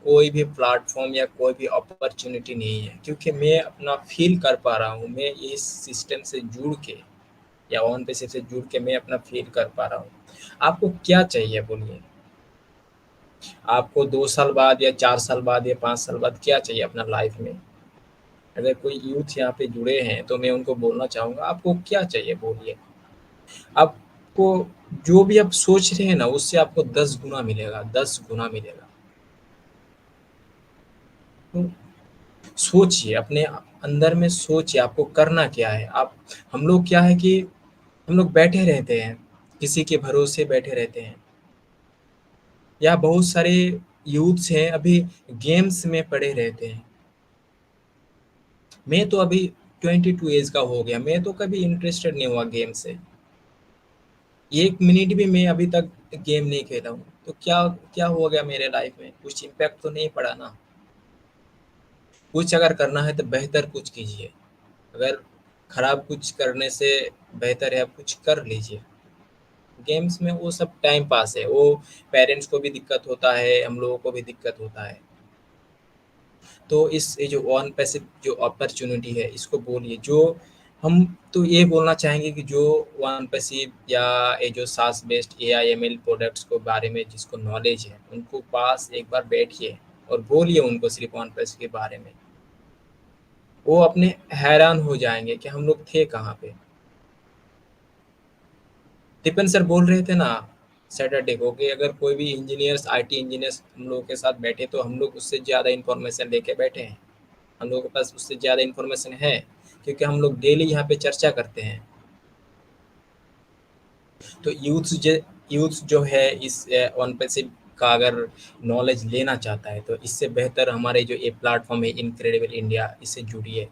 कोई भी प्लेटफॉर्म या कोई भी अपॉर्चुनिटी नहीं है, क्योंकि मैं अपना फील कर पा रहा हूँ, मैं इस सिस्टम से जुड़ के या वन पैसिव से जुड़ के मैं अपना फील कर पा रहा हूँ। आपको क्या चाहिए बोलिए? आपको 2 साल बाद या 4 साल बाद या 5 साल बाद क्या चाहिए अपना लाइफ में? अगर कोई यूथ यहाँ पे जुड़े हैं तो मैं उनको बोलना चाहूँगा, आपको क्या चाहिए बोलिए? आपको जो भी आप सोच रहे हैं ना, उससे आपको 10 गुना मिलेगा, 10 गुना मिलेगा। तो सोचिए, अपने अंदर में सोचिए आपको करना क्या है। आप हम लोग क्या है कि हम लोग बैठे रहते हैं, किसी के भरोसे बैठे रहते हैं, या बहुत सारे यूथ्स हैं अभी गेम्स में पड़े रहते हैं। मैं तो अभी 22 एज का हो गया, मैं तो कभी इंटरेस्टेड नहीं हुआ गेम से, 1 मिनट भी मैं अभी तक गेम नहीं खेला हूँ। तो क्या क्या हो गया मेरे लाइफ में? कुछ इम्पैक्ट तो नहीं पड़ा ना। कुछ अगर करना है तो बेहतर कुछ कीजिए, अगर खराब कुछ करने से बेहतर है आप कुछ कर लीजिए। गेम्स में वो सब टाइम पास है, वो पेरेंट्स को भी दिक्कत होता है, हम लोगों को भी दिक्कत होता है। तो ये जो वन पैसिव जो अपॉर्चुनिटी है, इसको बोलिए। जो हम तो ये बोलना चाहेंगे कि जो वन पैसिव या ये जो सास बेस्ड एआईएमएल प्रोडक्ट्स को बारे में जिसको नॉलेज है, उनको पास एक बार बैठिए और बोलिए उनको सिर्फ वन पैसिव के बारे में। वो अपने हैरान हो जाएंगे कि हम लोग थे कहाँ पे। टिपन सर बोल रहे थे ना सैटरडे को कि अगर कोई भी इंजीनियर्स आईटी इंजीनियर्स हम लोगों के साथ बैठे तो हम लोग उससे ज़्यादा इन्फॉर्मेशन लेके बैठे हैं, हम लोगों के पास उससे ज़्यादा इन्फॉर्मेशन है, क्योंकि हम लोग डेली यहाँ पे चर्चा करते हैं। तो यूथ जो है इस वन पैसिव का अगर नॉलेज लेना चाहता है, तो इससे बेहतर हमारे जो ये प्लेटफॉर्म है इनक्रेडिबल इंडिया, इससे जुड़िए,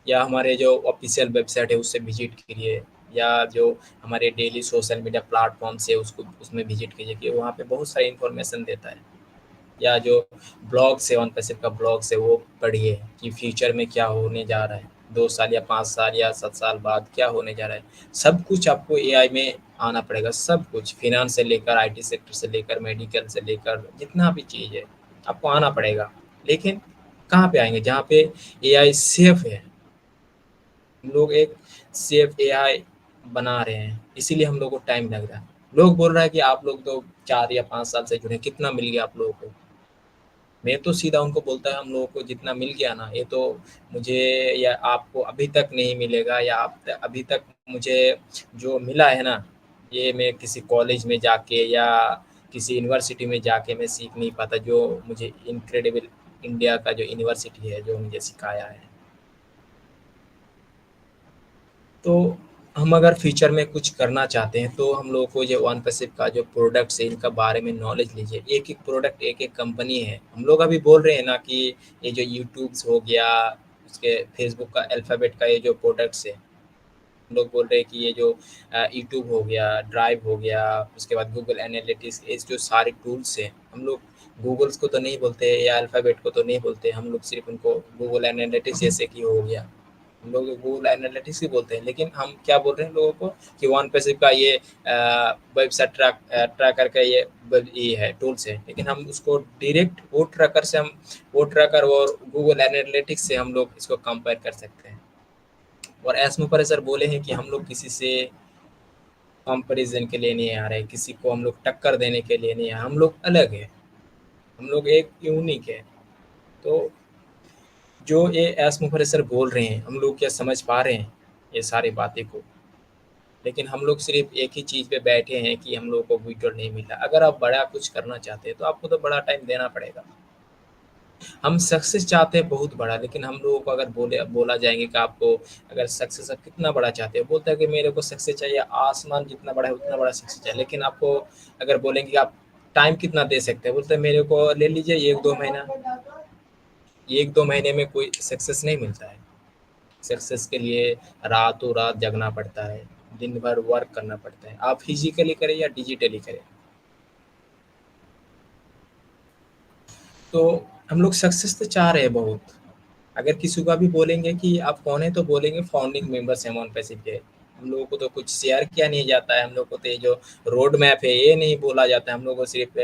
या हमारे जो ऑफिशियल वेबसाइट है उससे विजिट करिए, या जो हमारे डेली सोशल मीडिया प्लेटफॉर्म्स है उसको उसमें विजिट कीजिए, कि वहाँ पे बहुत सारी इन्फॉर्मेशन देता है। या जो ब्लॉग्स है, वन पैसिव का ब्लॉग्स है, वो पढ़िए कि फ्यूचर में क्या होने जा रहा है, 2 साल या 5 साल या 7 साल बाद क्या होने जा रहा है। सब कुछ आपको एआई में आना पड़ेगा, सब कुछ, फिनांस से लेकर आईटी सेक्टर से लेकर मेडिकल से लेकर जितना भी चीज़ है आपको आना पड़ेगा। लेकिन कहाँ पे आएंगे? जहाँ पे एआई सेफ है। हम लोग एक सेफ एआई बना रहे हैं, इसीलिए हम लोग को टाइम लग रहा है। लोग बोल रहा है कि आप लोग तो 4 या 5 साल से जुड़े, कितना मिल गया आप लोगों को? मैं तो सीधा उनको बोलता है हम लोगों को जितना मिल गया ना, ये तो मुझे या आपको अभी तक नहीं मिलेगा, या अभी तक मुझे जो मिला है ना, ये मैं किसी कॉलेज में जाके या किसी यूनिवर्सिटी में जाके मैं सीख नहीं पाता, जो मुझे इनक्रेडिबल इंडिया का जो यूनिवर्सिटी है जो मुझे सिखाया है। तो हम अगर फ्यूचर में कुछ करना चाहते हैं तो हम लोगों को जो वन पैसिव का जो प्रोडक्ट्स है इनका बारे में नॉलेज लीजिए। एक एक प्रोडक्ट एक एक कंपनी है। हम लोग अभी बोल रहे हैं ना कि ये जो यूट्यूब्स हो गया, उसके फेसबुक का अल्फ़ाबेट का ये जो प्रोडक्ट्स है, लोग बोल रहे हैं कि ये जो यूट्यूब हो गया, ड्राइव हो गया, उसके बाद गूगल एनालिटिक्स, ये जो सारे टूल्स हैं, हम लोग गूगल्स को तो नहीं बोलते या अल्फ़ाबेट को तो नहीं बोलते, हम लोग सिर्फ उनको गूगल एनालिटिक्स जैसे कि हो गया, हम लोग गूगल एनालिटिक्स ही बोलते हैं। लेकिन हम क्या बोल रहे हैं लोगों को कि वन पैसिव का ये वेबसाइट ट्रैकर का ये है, टूल्स है, लेकिन हम उसको डायरेक्ट वो ट्रैकर से हम वो ट्रैकर और गूगल एनालिटिक्स से हम लोग इसको कंपेयर कर सकते हैं। और एस्मो पर सर बोले हैं कि हम लोग किसी से कंपैरिजन के लिए नहीं आ रहे, किसी को हम लोग टक्कर देने के लिए नहीं है, हम लोग अलग है, हम लोग एक यूनिक है। तो जो ये एस्मो पर सर बोल रहे हैं, हम लोग क्या समझ पा रहे हैं ये सारी बातें को? लेकिन हम लोग सिर्फ एक ही चीज़ पे बैठे हैं कि हम लोगों को विड्रॉल नहीं मिला। अगर आप बड़ा कुछ करना चाहते हैं तो आपको तो बड़ा टाइम देना पड़ेगा। हम सक्सेस चाहते हैं बहुत बड़ा, लेकिन हम लोगों को अगर बोला जाएंगे कि आपको अगर सक्सेस आप कितना बड़ा चाहते हो, बोलता है कि मेरे को सक्सेस चाहिए आसमान जितना बड़ा है उतना बड़ा सक्सेस चाहिए। लेकिन आपको अगर बोलेंगे कि आप टाइम कितना दे सकते हैं, बोलते हैं मेरे को ले लीजिए 1-2 महीना। 1-2 महीने में कोई सक्सेस नहीं मिलता है। सक्सेस के लिए रातों रात जगना पड़ता है, दिन भर वर्क करना पड़ता है, आप फिजिकली करें या डिजिटली करें। तो हम लोग सक्सेस तो चाह रहे हैं बहुत। अगर किसी को भी बोलेंगे कि आप कौन है, तो बोलेंगे फाउंडिंग मेंबर्स हैं वन पैसिव के। हम लोगों को तो कुछ शेयर किया नहीं जाता है, हम लोग को तो ये जो रोड मैप है ये नहीं बोला जाता है। हम लोग को सिर्फ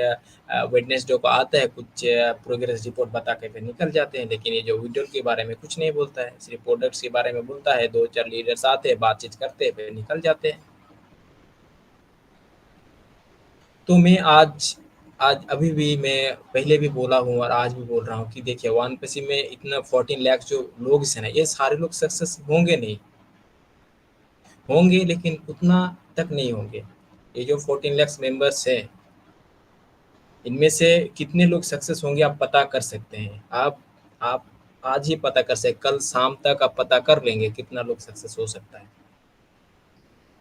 वेडनेसडे को आता है, कुछ प्रोग्रेस रिपोर्ट बता के फिर निकल जाते हैं। लेकिन ये जो विड्रॉल के बारे में कुछ नहीं बोलता है, सिर्फ प्रोडक्ट्स के बारे में बोलता है। 2-4 लीडर्स आते हैं, बातचीत करते हैं, फिर निकल जाते हैं। तो मैं आज आज अभी भी मैं पहले भी बोला हूँ और आज भी बोल रहा हूँ कि देखिए वन पैसिव में इतना 14 लाख जो लोग हैं ना, ये सारे लोग सक्सेस होंगे नहीं, होंगे लेकिन उतना तक नहीं होंगे। ये जो 14 लाख मेंबर्स हैं, इनमें से कितने लोग सक्सेस होंगे आप पता कर सकते हैं। आप आज ही पता कर सकते, कल शाम तक आप पता कर लेंगे कितना लोग सक्सेस हो सकता है।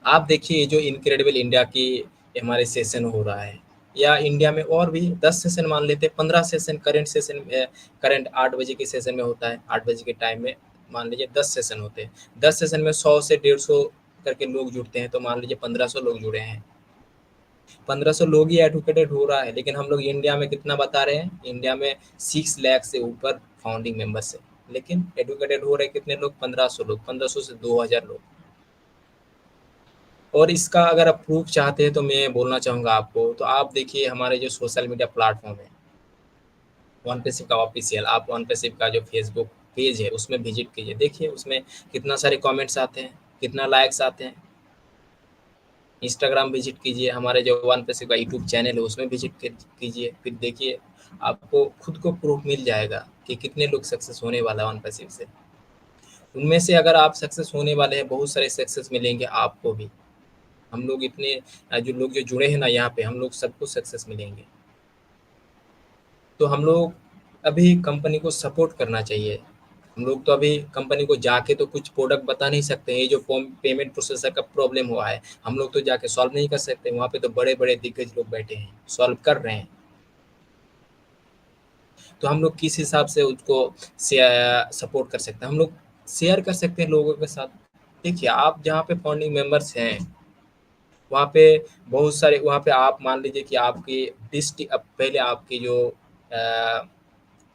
आप देखिए ये जो इनक्रेडिबल इंडिया की हमारे सेशन हो रहा है, या इंडिया में और भी 10 सेशन मान लेते हैं, 15 सेशन करंट 8 बजे के सेशन में होता है। 8 बजे के टाइम में मान लीजिए 10 सेशन होते हैं। 10 सेशन में 100 से 150 करके लोग जुड़ते हैं, तो मान लीजिए 1500 लोग जुड़े हैं। 1500 लोग ही एडुकेटेड हो रहा है, लेकिन हम लोग इंडिया में कितना बता रहे हैं? इंडिया में 6 लाख से ऊपर फाउंडिंग मेंबर्स है, लेकिन एडुकेटेड हो रहे कितने लोग? 1500 लोग, 1500 से 2000 लोग। और इसका अगर आप प्रूफ चाहते हैं तो मैं बोलना चाहूँगा आपको, तो आप देखिए हमारे जो सोशल मीडिया प्लेटफॉर्म है वन पैसिव का ऑफिशियल, आप वन पैसिव का जो फेसबुक पेज है उसमें विजिट कीजिए, देखिए उसमें कितना सारे कमेंट्स आते हैं, कितना लाइक्स आते हैं। इंस्टाग्राम विजिट कीजिए, हमारे जो वन पैसिव का यूट्यूब चैनल है उसमें विजिट कीजिए, फिर देखिए आपको खुद को प्रूफ मिल जाएगा कि कितने लोग सक्सेस होने वाला है वन पैसिव से। उनमें से अगर आप सक्सेस होने वाले हैं, बहुत सारे सक्सेस मिलेंगे आपको भी। हम लोग इतने जो लोग जो जुड़े हैं ना यहाँ पे, हम लोग सबको सक्सेस मिलेंगे। तो हम लोग अभी कंपनी को सपोर्ट करना चाहिए। हम लोग तो अभी कंपनी को जाके तो कुछ प्रोडक्ट बता नहीं सकते। ये जो पेमेंट प्रोसेसर का प्रॉब्लम हुआ है, हम लोग तो जाके सॉल्व नहीं कर सकते। वहाँ पे तो बड़े बड़े दिग्गज लोग बैठे हैं, सॉल्व कर रहे हैं। तो हम लोग किस हिसाब से उसको सपोर्ट कर सकते हैं? हम लोग शेयर कर सकते हैं लोगों के साथ। देखिए आप जहाँ पे फाउंडिंग मेंबर्स हैं वहाँ पे बहुत सारे, वहाँ पे आप मान लीजिए कि आपकी डिस्ट्रिक्ट, अब पहले आपकी जो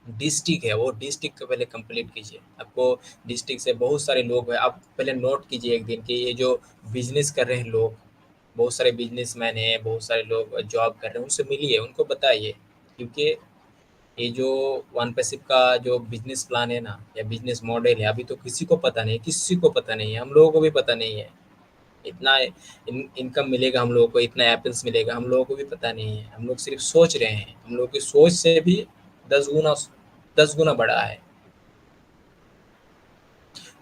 डिस्ट्रिक्ट है वो डिस्ट्रिक्ट को पहले कंप्लीट कीजिए। आपको डिस्ट्रिक्ट से बहुत सारे लोग हैं, आप पहले नोट कीजिए एक दिन कि ये जो बिजनेस कर रहे हैं लोग, बहुत सारे बिजनेसमैन हैं, बहुत सारे लोग जॉब कर रहे हैं, उनसे मिलिए, उनको बताइए। क्योंकि ये जो वन पैसिव का जो बिजनेस प्लान है ना, या बिजनेस मॉडल है, अभी तो किसी को पता नहीं, किसी को पता नहीं है, हम लोगों को भी पता नहीं है। इतना इनकम मिलेगा हम लोगों को, इतना एप्पल्स मिलेगा, हम लोगों को भी पता नहीं है। हम लोग सिर्फ सोच रहे हैं, हम लोग की सोच से भी 10 गुना बड़ा है।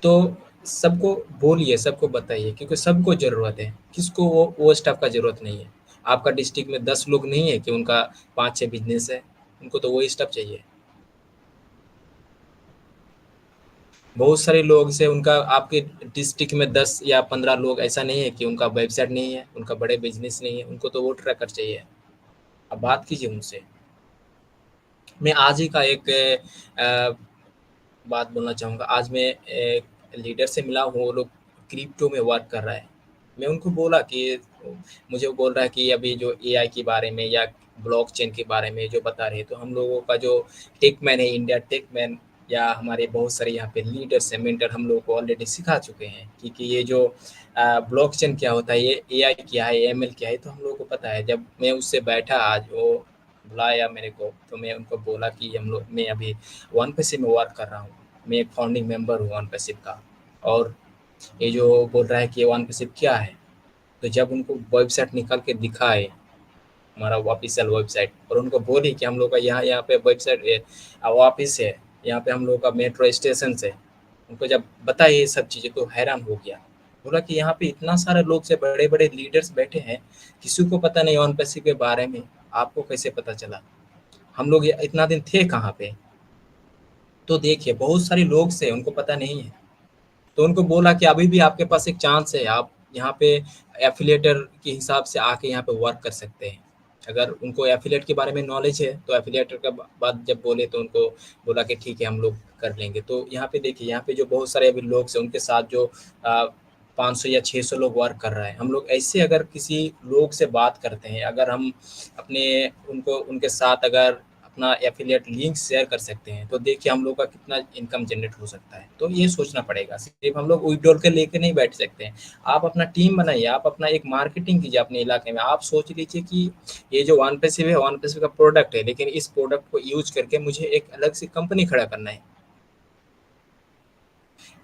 तो सबको बोलिए, सबको बताइए, क्योंकि सबको ज़रूरत है। किसको वो स्टाफ का ज़रूरत नहीं है? आपका डिस्ट्रिक्ट में 10 लोग नहीं है कि उनका 5-6 बिजनेस है, उनको तो वही स्टाफ चाहिए। बहुत सारे लोग से उनका, आपके डिस्ट्रिक्ट में 10 या 15 लोग ऐसा नहीं है कि उनका वेबसाइट नहीं है, उनका बड़े बिजनेस नहीं है, उनको तो वो ट्रैकर चाहिए। अब बात कीजिए उनसे। मैं आज ही का एक बात बोलना चाहूँगा। आज मैं एक लीडर से मिला हूँ, वो लोग क्रिप्टो में वर्क कर रहा है। मैं उनको बोला कि मुझे वो बोल रहा है कि अभी जो एआई के बारे में या ब्लॉकचेन के बारे में जो बता रहे, तो हम लोगों का जो टेकमैन है, इंडिया टेकमैन या हमारे बहुत सारे यहाँ पे लीडर्स हैं, मेंटर हम लोगों को ऑलरेडी सिखा चुके हैं कि ये जो ब्लॉकचेन क्या होता है, ये एआई क्या है, एमएल क्या है, तो हम लोगों को पता है। जब मैं उससे बैठा, आज वो बुलाया मेरे को, तो मैं उनको बोला कि मैं अभी वन पैसिव में वर्क कर रहा हूँ, मैं एक फाउंडिंग मेंबर हूँ वन पैसिव का। और ये जो बोल रहा है कि वन पैसिव क्या है, तो जब उनको वेबसाइट निकाल के दिखाए, हमारा ऑफिशियल वेबसाइट, और उनको बोली कि हम लोग का यहाँ पे वेबसाइट ऑफिस है, यहाँ पे हम लोग का मेट्रो स्टेशन है, उनको जब बताए ये सब चीज़ें तो हैरान हो गया। बोला कि यहाँ पे इतना सारे लोग से बड़े बड़े लीडर्स बैठे हैं, किसी को पता नहीं वन पैसिव के बारे में, आपको कैसे पता चला? हम लोग इतना दिन थे कहाँ पे? तो देखिए बहुत सारे लोग से उनको पता नहीं है। तो उनको बोला कि अभी भी आपके पास एक चांस है, आप यहाँ पे एफिलिएटर के हिसाब से आके यहाँ पे वर्क कर सकते हैं। अगर उनको एफिलिएट के बारे में नॉलेज है तो एफिलिएटर का बात जब बोले तो उनको बोला कि ठीक है हम लोग कर लेंगे। तो यहाँ पे देखिए, यहाँ पे जो बहुत सारे अभी लोग हैं उनके साथ जो 500 या 600 लोग वर्क कर रहा है। हम लोग ऐसे अगर किसी लोग से बात करते हैं, अगर हम उनके साथ अगर अपना एफिलिएट लिंक शेयर कर सकते हैं, तो देखिए हम लोग का कितना इनकम जनरेट हो सकता है। तो ये सोचना पड़ेगा, सिर्फ हम लोग विड्रॉल के लेके नहीं बैठ सकते हैं। आप अपना टीम बनाइए, आप अपना एक मार्केटिंग कीजिए अपने इलाके में। आप सोच लीजिए कि ये जो वन पैसिव है, वन पैसिव का प्रोडक्ट है, लेकिन इस प्रोडक्ट को यूज करके मुझे एक अलग से कंपनी खड़ा करना है।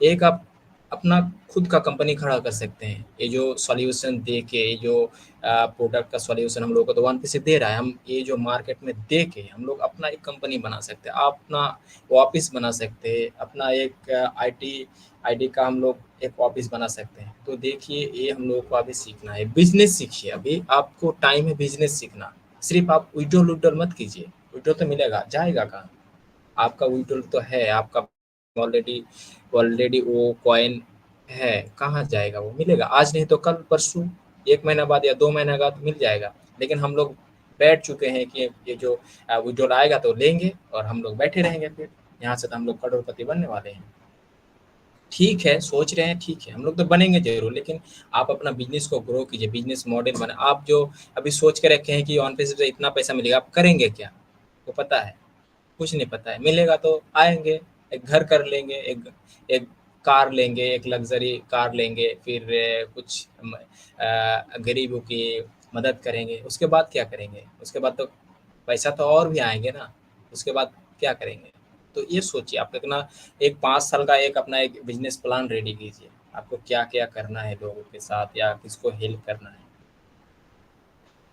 एक आप अपना खुद का कंपनी खड़ा कर सकते हैं। ये जो सॉल्यूशन दे के, ये जो प्रोडक्ट का सॉल्यूशन हम लोग को तो वन पैसिव दे रहा है, हम ये जो मार्केट में दे के हम लोग अपना एक कंपनी बना सकते हैं, आप अपना ऑफिस बना सकते हैं, अपना एक आईटी का हम लोग एक ऑफिस बना सकते हैं। तो देखिए ये हम लोग को अभी सीखना है, बिजनेस सीखिए। अभी आपको टाइम है बिजनेस सीखना। सिर्फ आप विड्रॉल मत कीजिए, विड्रॉल तो मिलेगा, जाएगा कहाँ? आपका विड्रॉल तो है, आपका ऑलरेडी वो कॉइन है, कहाँ जाएगा? वो मिलेगा आज नहीं तो कल परसों, 1 महीना बाद या 2 महीने बाद मिल जाएगा। लेकिन हम लोग बैठ चुके हैं कि ये जो विड्रॉल आएगा तो लेंगे और हम लोग बैठे रहेंगे। फिर यहाँ से तो हम लोग करोड़पति बनने वाले हैं। ठीक है, सोच रहे हैं, ठीक है, हम लोग तो बनेंगे जरूर, लेकिन आप अपना बिजनेस को ग्रो कीजिए, बिजनेस मॉडल बना। आप जो अभी सोच के रखे हैं कि ऑन पैसिव से इतना पैसा मिलेगा, आप करेंगे क्या? वो पता है? कुछ नहीं पता है। मिलेगा तो आएंगे, एक घर कर लेंगे, एक कार लेंगे, एक लग्जरी कार लेंगे, फिर कुछ गरीबों की मदद करेंगे। उसके बाद क्या करेंगे? उसके बाद तो पैसा तो और भी आएंगे ना, उसके बाद क्या करेंगे? तो ये सोचिए आप अपना एक 5 साल का एक अपना एक बिजनेस प्लान रेडी कीजिए, आपको क्या क्या करना है लोगों के साथ या किसको हेल्प करना है।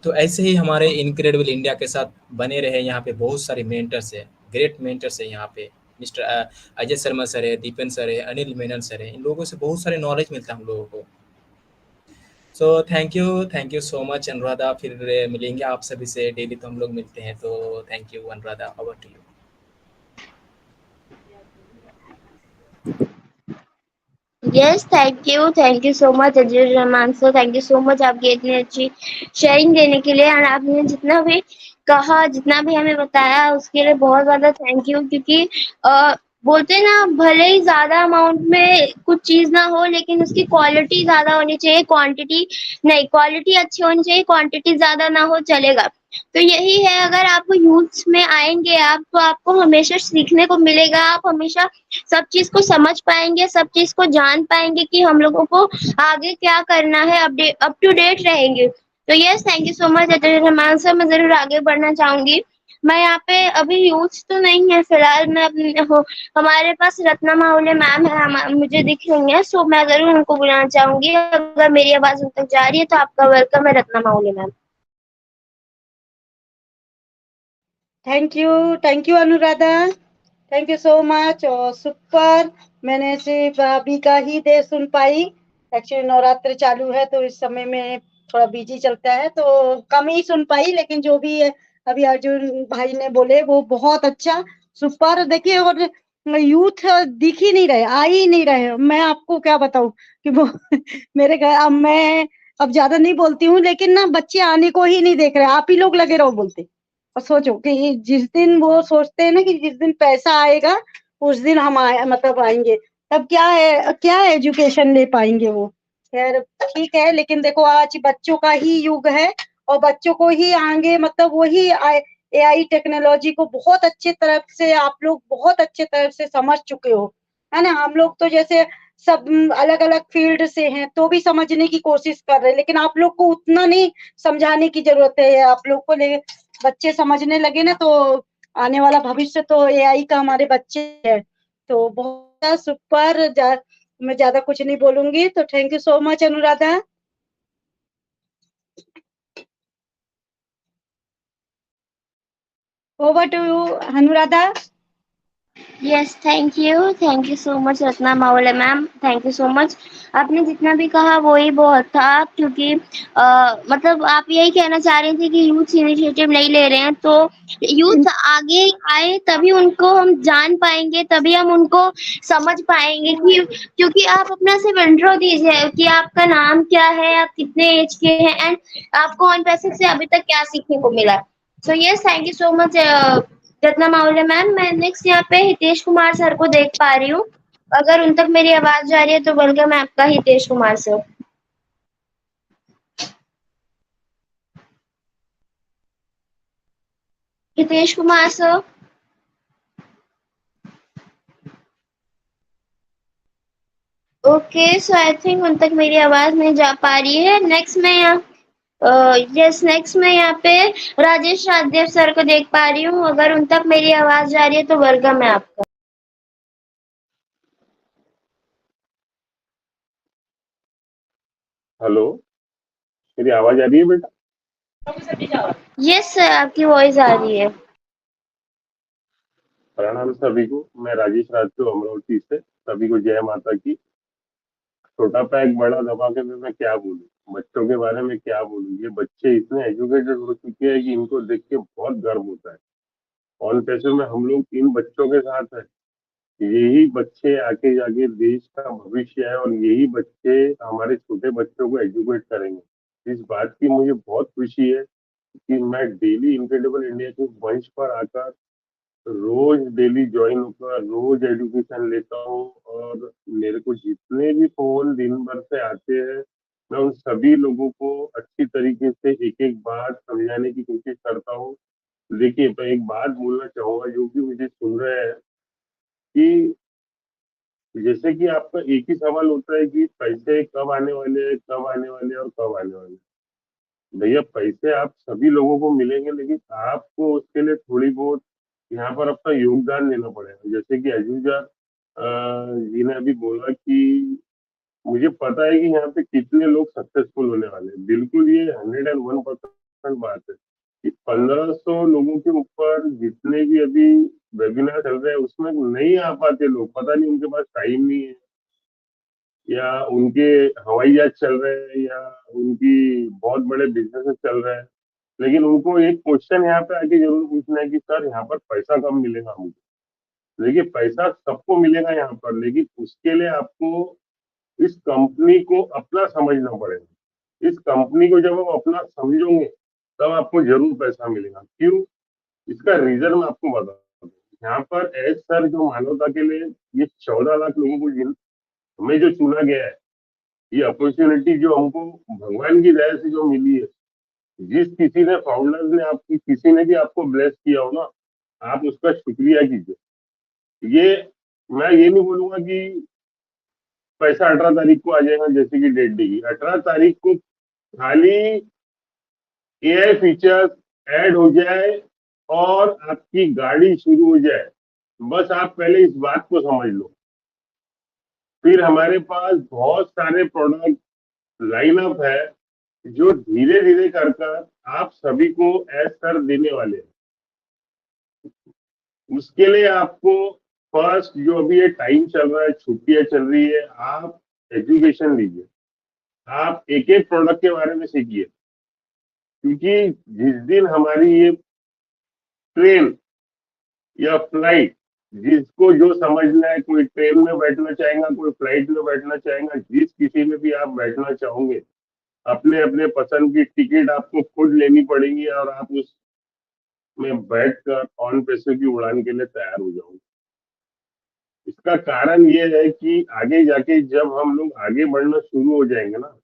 तो ऐसे ही हमारे इनक्रेडिबल इंडिया के साथ बने रहे। यहाँ पे बहुत सारे मेंटर्स हैं, ग्रेट मेंटर्स हैं यहाँ पे। मिस्टर अजय शर्मा सर है, दीपेन सर है, अनिल मेनन सर है। इन लोगों से बहुत सारे नॉलेज मिलता है हम लोगों को। So thank you so much Anuradha. फिर मिलेंगे आप सभी से, डेली तो हम लोग मिलते हैं। तो thank you Anuradha, over to you. Yes, thank you so much Ajay Rahman sir, thank you so much आपकी इतनी अच्छी शेयरिंग देने के लिए। और आपने जितना भी कहा, जितना भी हमें बताया, उसके लिए बहुत ज़्यादा थैंक यू। क्योंकि बोलते हैं ना, भले ही ज़्यादा अमाउंट में कुछ चीज़ ना हो, लेकिन उसकी क्वालिटी ज़्यादा होनी चाहिए, क्वांटिटी नहीं। क्वालिटी अच्छी होनी चाहिए, क्वांटिटी ज़्यादा ना हो, चलेगा। तो यही है, अगर आप यूथ्स में आएंगे आप, तो आपको हमेशा सीखने को मिलेगा। आप हमेशा सब चीज को समझ पाएंगे, सब चीज को जान पाएंगे कि हम लोगों को आगे क्या करना है, अप टू डेट रहेंगे। तो yes, thank you so much Ajay Rahman sir. मैं जरूर आगे बढ़ना चाहूंगी। मैं यहाँ पे अभी यूथ तो नहीं है फिलहाल, मैं अपने हमारे पास रत्ना माहुले मैम है, मुझे दिख रही है, सो मैं जरूर उनको बुलाना चाहूंगी। अगर मेरी आवाज उन तक जा रही है तो आपका वेलकम है रत्ना माहुले ma'am. Thank you Anuradha, thank you so much. और सुपर, मैंने सिर्फ अभी का ही दे सुन पाई। एक्चुअली नवरात्र चालू है तो इस समय में थोड़ा बिजी चलता है, तो कम ही सुन पाई। लेकिन जो भी है, अभी अर्जुन भाई ने बोले वो बहुत अच्छा, सुपर। देखिए, और यूथ दिख ही नहीं रहे, आ ही नहीं रहे। मैं आपको क्या बताऊं कि वो मेरे घर, अब मैं अब ज्यादा नहीं बोलती हूँ, लेकिन ना बच्चे आने को ही नहीं देख रहे। आप ही लोग लगे रहो बोलते। और सोचो कि जिस दिन वो सोचते हैं ना कि जिस दिन पैसा आएगा उस दिन हम मतलब आएंगे, तब क्या एजुकेशन ले पाएंगे वो। खैर ठीक है, लेकिन देखो आज बच्चों का ही युग है और बच्चों को ही आगे मतलब वही AI टेक्नोलॉजी को बहुत अच्छे तरफ से आप लोग बहुत अच्छे तरफ से समझ चुके हो, है ना। हम लोग तो जैसे सब अलग अलग फील्ड से हैं तो भी समझने की कोशिश कर रहे हैं, लेकिन आप लोग को उतना नहीं समझाने की जरूरत है। आप लोग को बच्चे समझने लगे ना तो आने वाला भविष्य तो AI का हमारे बच्चे है। तो बहुत सुपर मैं ज्यादा कुछ नहीं बोलूंगी, तो thank you so much Anuradha. Over to you Anuradha. Yes, thank you so much Ratna मावले ma'am, thank you so much. आपने जितना भी कहा वो ही बहुत था, क्योंकि मतलब आप यही कहना चाह रहे थे कि यूथ इनिशिएटिव नहीं ले रहे हैं, तो यूथ आगे आए तभी उनको हम जान पाएंगे, तभी हम उनको समझ पाएंगे कि क्योंकि आप अपना सिर्फ इंट्रो दीजिए कि आपका नाम क्या है, आप कितने एज के हैं एंड आपको ऑन पैसिव से अभी तक क्या सीखने को मिला। So yes, thank you so much Ratna मावले ma'am. मैं नेक्स्ट यहाँ पे हितेश कुमार सर को देख पा रही हूँ, अगर उन तक मेरी आवाज जा रही है तो वेलकम है आपका Hitesh Kumar sir. Hitesh Kumar sir. Okay, so I think उन तक मेरी आवाज नहीं जा पा रही है। नेक्स्ट मैं यहाँ पे राजेश राजदेव सर को देख पा रही हूँ, अगर उन तक मेरी आवाज जा रही है तो वेलकम है आपका। हेलो, मेरी आवाज आ रही है बेटा? यस सर, आपकी वॉइस आ रही है। प्रणाम सभी को, मैं राजेश राजदेव अमरावती से। सभी को जय माता की। छोटा पैक बड़ा धमाके में मैं क्या बोलूं, बच्चों के बारे में क्या बोलूं। ये बच्चे इतने एजुकेटेड हो चुके हैं कि इनको देख के बहुत गर्व होता है। ऑन पैसे में हम लोग इन बच्चों के साथ हैं। यही बच्चे आके जाके देश का भविष्य है और यही बच्चे हमारे छोटे बच्चों को एजुकेट करेंगे। इस बात की मुझे बहुत खुशी है कि मैं डेली इनक्रेडिबल इंडिया के मंच पर आकर रोज डेली ज्वाइन होकर रोज एजुकेशन लेता हूँ। और मेरे को जितने भी फोन दिन भर से आते हैं, मैं उन सभी लोगों को अच्छी तरीके से एक एक बात समझाने की कोशिश करता हूँ। देखिए, मैं एक बात बोलना चाहूंगा जो भी मुझे सुन रहे हैं कि जैसे कि आपका एक ही सवाल होता है कि पैसे कब आने वाले हैं, कब आने वाले हैं और कब आने वाले हैं। भैया, पैसे आप सभी लोगों को मिलेंगे, लेकिन आपको उसके लिए थोड़ी बहुत यहाँ पर अपना योगदान देना पड़ेगा। जैसे कि अजूजा जी ने अभी बोला कि मुझे पता है कि यहाँ पे कितने लोग सक्सेसफुल होने वाले हैं। बिल्कुल, ये 101% बात है कि 1500 लोगों के ऊपर जितने भी अभी वेबिनार चल रहे हैं उसमें नहीं आ पाते लोग। पता नहीं उनके पास टाइम नहीं है, या उनके हवाई जहाज चल रहे हैं, या उनकी बहुत बड़े बिजनेसेस चल रहे हैं। लेकिन उनको एक क्वेश्चन यहाँ पे आके जरूर पूछना है कि सर यहाँ पर पैसा कब मिलेगा मुझे। देखिए, पैसा सबको मिलेगा यहाँ पर, लेकिन उसके लिए आपको इस कंपनी को अपना समझना पड़ेगा। इस कंपनी को जब आप अपना समझोगे तब आपको जरूर पैसा मिलेगा। क्यों? इसका रीजन मैं आपको बताता हूँ। यहाँ पर एज सर जो मानवता के लिए ये 14 लाख लोगों को हमें जो चुना गया है, ये अपॉर्चुनिटी जो हमको भगवान की दया से जो मिली है। जिस किसी ने फाउंडर्स ने आपकी किसी ने भी आपको ब्लेस किया हो ना, आप उसका शुक्रिया कीजिए। ये मैं ये नहीं बोलूंगा कि पैसा 18 तारीख को आ जाएगा, जैसे कि डेट देगी 18 तारीख को खाली AI फीचर्स ऐड हो जाए और आपकी गाड़ी शुरू हो जाए, बस आप पहले इस बात को समझ लो। फिर हमारे पास बहुत सारे प्रोडक्ट लाइनअप है जो धीरे धीरे कर कर आप सभी को एज कर देने वाले हैं। उसके लिए आपको फर्स्ट जो अभी ये टाइम चल रहा है, छुट्टियां चल रही है, आप एजुकेशन लीजिए। आप एक एक प्रोडक्ट के बारे में सीखिए, क्योंकि जिस दिन हमारी ये ट्रेन या फ्लाइट, जिसको जो समझना है, कोई ट्रेन में बैठना चाहेगा, कोई फ्लाइट में बैठना चाहेगा, जिस किसी में भी आप बैठना चाहोगे, अपने अपने पसंद की टिकट आपको खुद लेनी पड़ेगी और आप उसमें बैठकर ऑन पैसे की उड़ान के लिए तैयार हो जाओगे। इसका कारण ये है कि आगे जाके जब हम लोग आगे बढ़ना शुरू हो जाएंगे ना,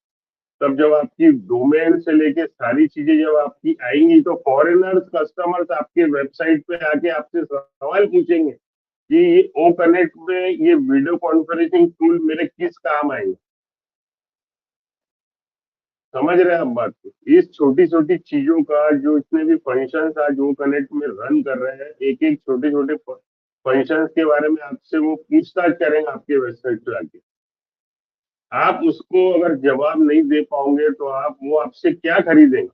तब जब आपकी डोमेन से लेके सारी चीजें जब आपकी आएंगी, तो फॉरेनर्स कस्टमर्स आपके वेबसाइट पे आके आपसे सवाल पूछेंगे कि ये ओ कनेक्ट में ये वीडियो कॉन्फ्रेंसिंग टूल मेरे किस काम आएंगे। समझ रहे हैं आप बात को? इस छोटी छोटी चीजों का जो इतने भी फंक्शंस आज ओ कनेक्ट में रन कर रहे हैं, एक एक छोटे छोटे फंक्शंस के बारे में आपसे वो पूछताछ करेंगे आपके वेबसाइट पे आके। आप उसको अगर जवाब नहीं दे पाओगे तो आप वो आपसे क्या खरीदेंगे?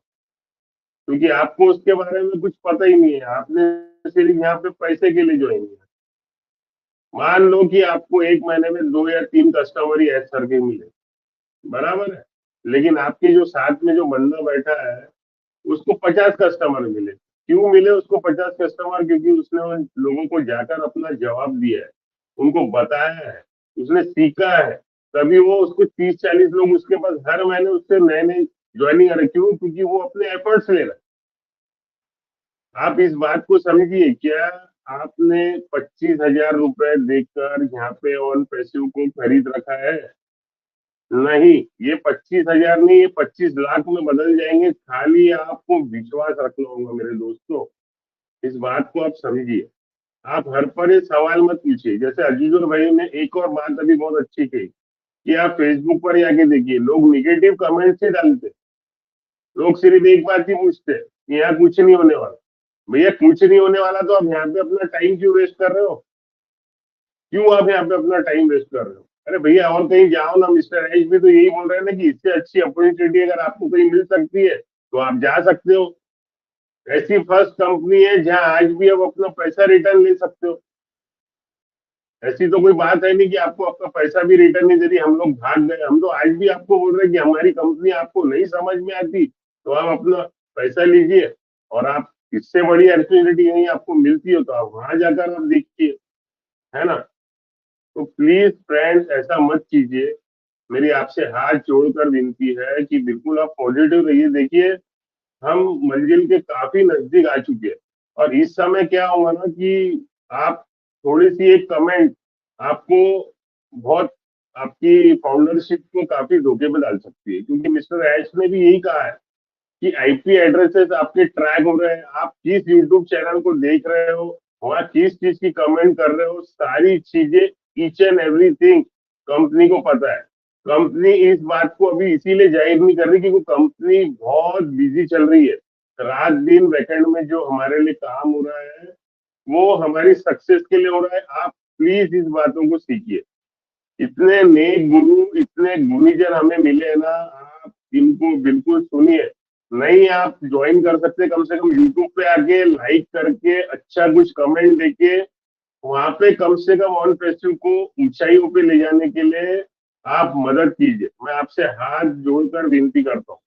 क्योंकि आपको उसके बारे में कुछ पता ही नहीं है, आपने सिर्फ यहाँ पे पैसे के लिए ज्वाइन किया। मान लो कि आपको एक महीने में 2 या 3 कस्टमर ही एज सर के मिले, बराबर है, लेकिन आपके जो साथ में जो बंदा बैठा है उसको 50 कस्टमर मिले। क्यों मिले उसको 50 कस्टमर? क्योंकि उसने उन लोगों को जाकर अपना जवाब दिया है, उनको बताया है, उसने सीखा है, तभी वो उसको 30-40 लोग उसके पास हर महीने उससे नए नए ज्वाइनिंग आ रहे। क्यों? क्योंकि वो अपने एफर्ट्स ले रहा है। आप इस बात को समझिए, क्या आपने 25,000 रुपए देकर यहाँ पे ऑन पैसिव को खरीद रखा है? नहीं, ये 25,000 नहीं, ये 25 लाख में बदल जाएंगे। खाली आपको विश्वास रखना होगा मेरे दोस्तों, इस बात को आप समझिए। आप हर पर ये सवाल मत पूछिए। जैसे अजीजुर भाई ने एक और बात अभी बहुत अच्छी कही कि आप फेसबुक पर जाके देखिए, लोग निगेटिव कमेंट्स ही डालते, लोग सिर्फ एक बात ही पूछते कि यहाँ कुछ नहीं होने वाला। भैया कुछ नहीं होने वाला तो आप यहाँ पे अपना टाइम क्यों वेस्ट कर रहे हो? क्यों आप यहाँ पे अपना टाइम वेस्ट कर रहे हो? अरे भैया और कहीं जाओ ना। मिस्टर एच भी तो यही बोल रहे हैं ना कि इससे अच्छी अपॉर्चुनिटी अगर आपको कहीं मिल सकती है तो आप जा सकते हो। ऐसी फर्स्ट कंपनी है जहां आज भी आप अपना पैसा रिटर्न ले सकते हो। ऐसी तो कोई बात है नहीं कि आपको आपका पैसा भी रिटर्न नहीं दे रही, हम लोग भाग गए। हम तो आज भी आपको बोल रहे हैं कि हमारी कंपनी आपको नहीं समझ में आती तो आप अपना पैसा लीजिए, और आप इससे बड़ी अपॉर्चुनिटी नहीं आपको मिलती हो तो आप वहां जाकर आप देखिए, है ना। तो प्लीज फ्रेंड्स ऐसा मत कीजिए। मेरी आपसे हाथ जोड़कर विनती है कि बिल्कुल आप पॉजिटिव रहिए। देखिए हम मंजिल के काफी नजदीक आ चुके हैं, और इस समय क्या होगा ना कि आप थोड़ी सी एक कमेंट आपको बहुत आपकी फाउंडरशिप को काफी धोखे में डाल सकती है। क्योंकि मिस्टर एच ने भी यही कहा है कि आईपी एड्रेसेस आपके ट्रैक हो रहे हैं, आप किस यूट्यूब चैनल को देख रहे हो, वहां किस चीज की कमेंट कर रहे हो, सारी चीजें ईच एंड एवरीथिंग कंपनी को पता है। कंपनी इस बात को अभी इसीलिए जाहिर नहीं कर रही क्योंकि कंपनी बहुत बिजी चल रही है। रात दिन बैकएंड में जो हमारे लिए काम हो रहा है वो हमारी सक्सेस के लिए हो रहा है। आप प्लीज इस बातों को सीखिए। इतने नेक गुरु, इतने गुरुजन हमें मिले हैं ना, आप इनको बिल्कुल सुनिए। नहीं आप ज्वाइन कर सकते, कम से कम यूट्यूब पे आके लाइक करके अच्छा कुछ कमेंट देके वहां पे कम से कम ऑन पैसिव को ऊंचाइयों पे ले जाने के लिए आप मदद कीजिए। मैं आपसे हाथ जोड़कर विनती करता हूँ।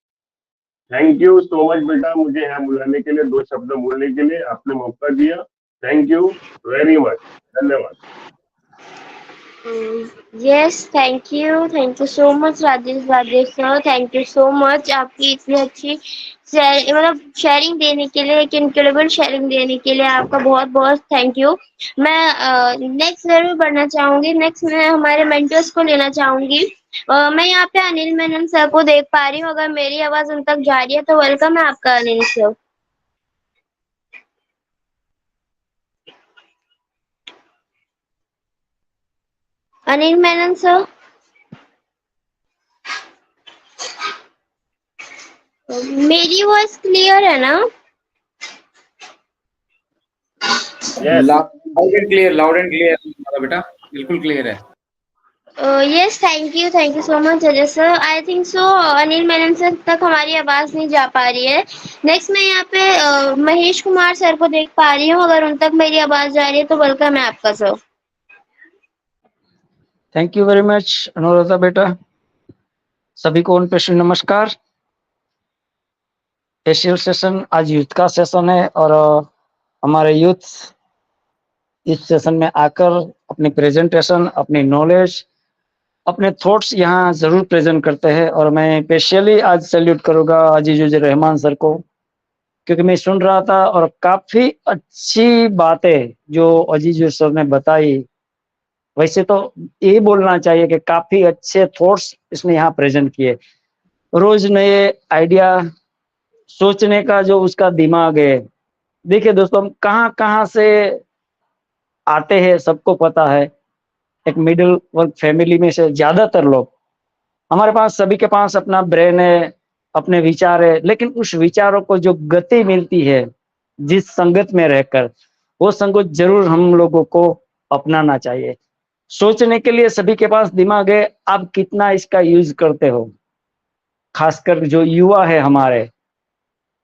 थैंक यू सो मच बेटा, मुझे यहाँ बुलाने के लिए, 2 शब्द बोलने के लिए आपने मौका दिया। थैंक यू वेरी मच, धन्यवाद। Yes, thank you so much Rajesh sir, thank you so much आपकी इतनी अच्छी मतलब शेयरिंग देने के लिए, एक इनक्रेडिबल शेयरिंग देने के लिए आपका बहुत बहुत थैंक यू। मैं नेक्स्ट जरूर बढ़ना चाहूंगी। नेक्स्ट मैं हमारे मेंटर्स को लेना चाहूंगी। मैं यहाँ पे अनिल मेनन सर को देख पा रही हूँ, अगर मेरी आवाज उन तक जा रही है तो वेलकम है आपका अनिल सर। अनिल मेनन सर, मेरी वॉइस क्लियर है ना? लाउड एंड क्लियर बेटा, बिल्कुल क्लियर है। Yes, thank you so much Ajay sir. I think so Anil Menon sir तक हमारी आवाज नहीं जा पा रही है। नेक्स्ट मैं यहाँ पे महेश कुमार सर को देख पा रही हूँ, अगर उन तक मेरी आवाज जा रही है तो वेलकम है आपका sir. Thank you very much Anuradha बेटा। सभी को ऑन पैसिव नमस्कार। पैसिव सेशन आज यूथ का सेशन है, और हमारे यूथ इस सेशन में आकर अपनी प्रेजेंटेशन, अपनी नॉलेज, अपने थॉट्स यहाँ जरूर प्रेजेंट करते हैं। और मैं स्पेशली आज सैल्यूट करूंगा अजीजुर रहमान सर को, क्योंकि मैं सुन रहा था और काफी अच्छी बातें जो अजीजुर सर ने बताई वैसे तो यही बोलना चाहिए कि काफी अच्छे थॉट्स इसने यहाँ प्रेजेंट किए। रोज नए आइडिया सोचने का जो उसका दिमाग है, देखिए दोस्तों हम कहाँ से आते हैं सबको पता है। एक मिडिल वर्ग फैमिली में से ज्यादातर लोग, हमारे पास सभी के पास अपना ब्रेन है, अपने विचार है, लेकिन उस विचारों को जो गति मिलती है जिस संगत में रहकर, वो संगत जरूर हम लोगों को अपनाना चाहिए। सोचने के लिए सभी के पास दिमाग है, आप कितना इसका यूज करते हो। खासकर जो युवा है हमारे,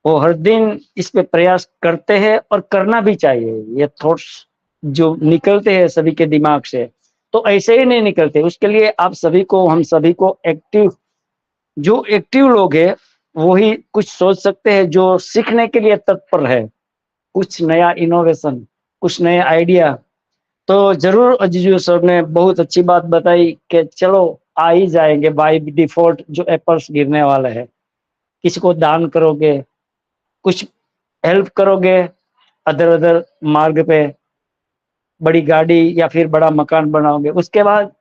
वो हर दिन इस पे प्रयास करते हैं और करना भी चाहिए। ये थॉट्स जो निकलते हैं सभी के दिमाग से, तो ऐसे ही नहीं निकलते। उसके लिए आप सभी को, हम सभी को एक्टिव, जो एक्टिव लोग हैं वही कुछ सोच सकते हैं, जो सीखने के लिए तत्पर है, कुछ नया इनोवेशन, कुछ नए आइडिया। तो जरूर अजीजू सर ने बहुत अच्छी बात बताई कि चलो आ ही जाएंगे बाय डिफॉल्ट जो एप्पल्स गिरने वाले हैं। किसी को दान करोगे, कुछ हेल्प करोगे, अदर अदर मार्ग पे बड़ी गाड़ी या फिर बड़ा मकान बनाओगे, उसके बाद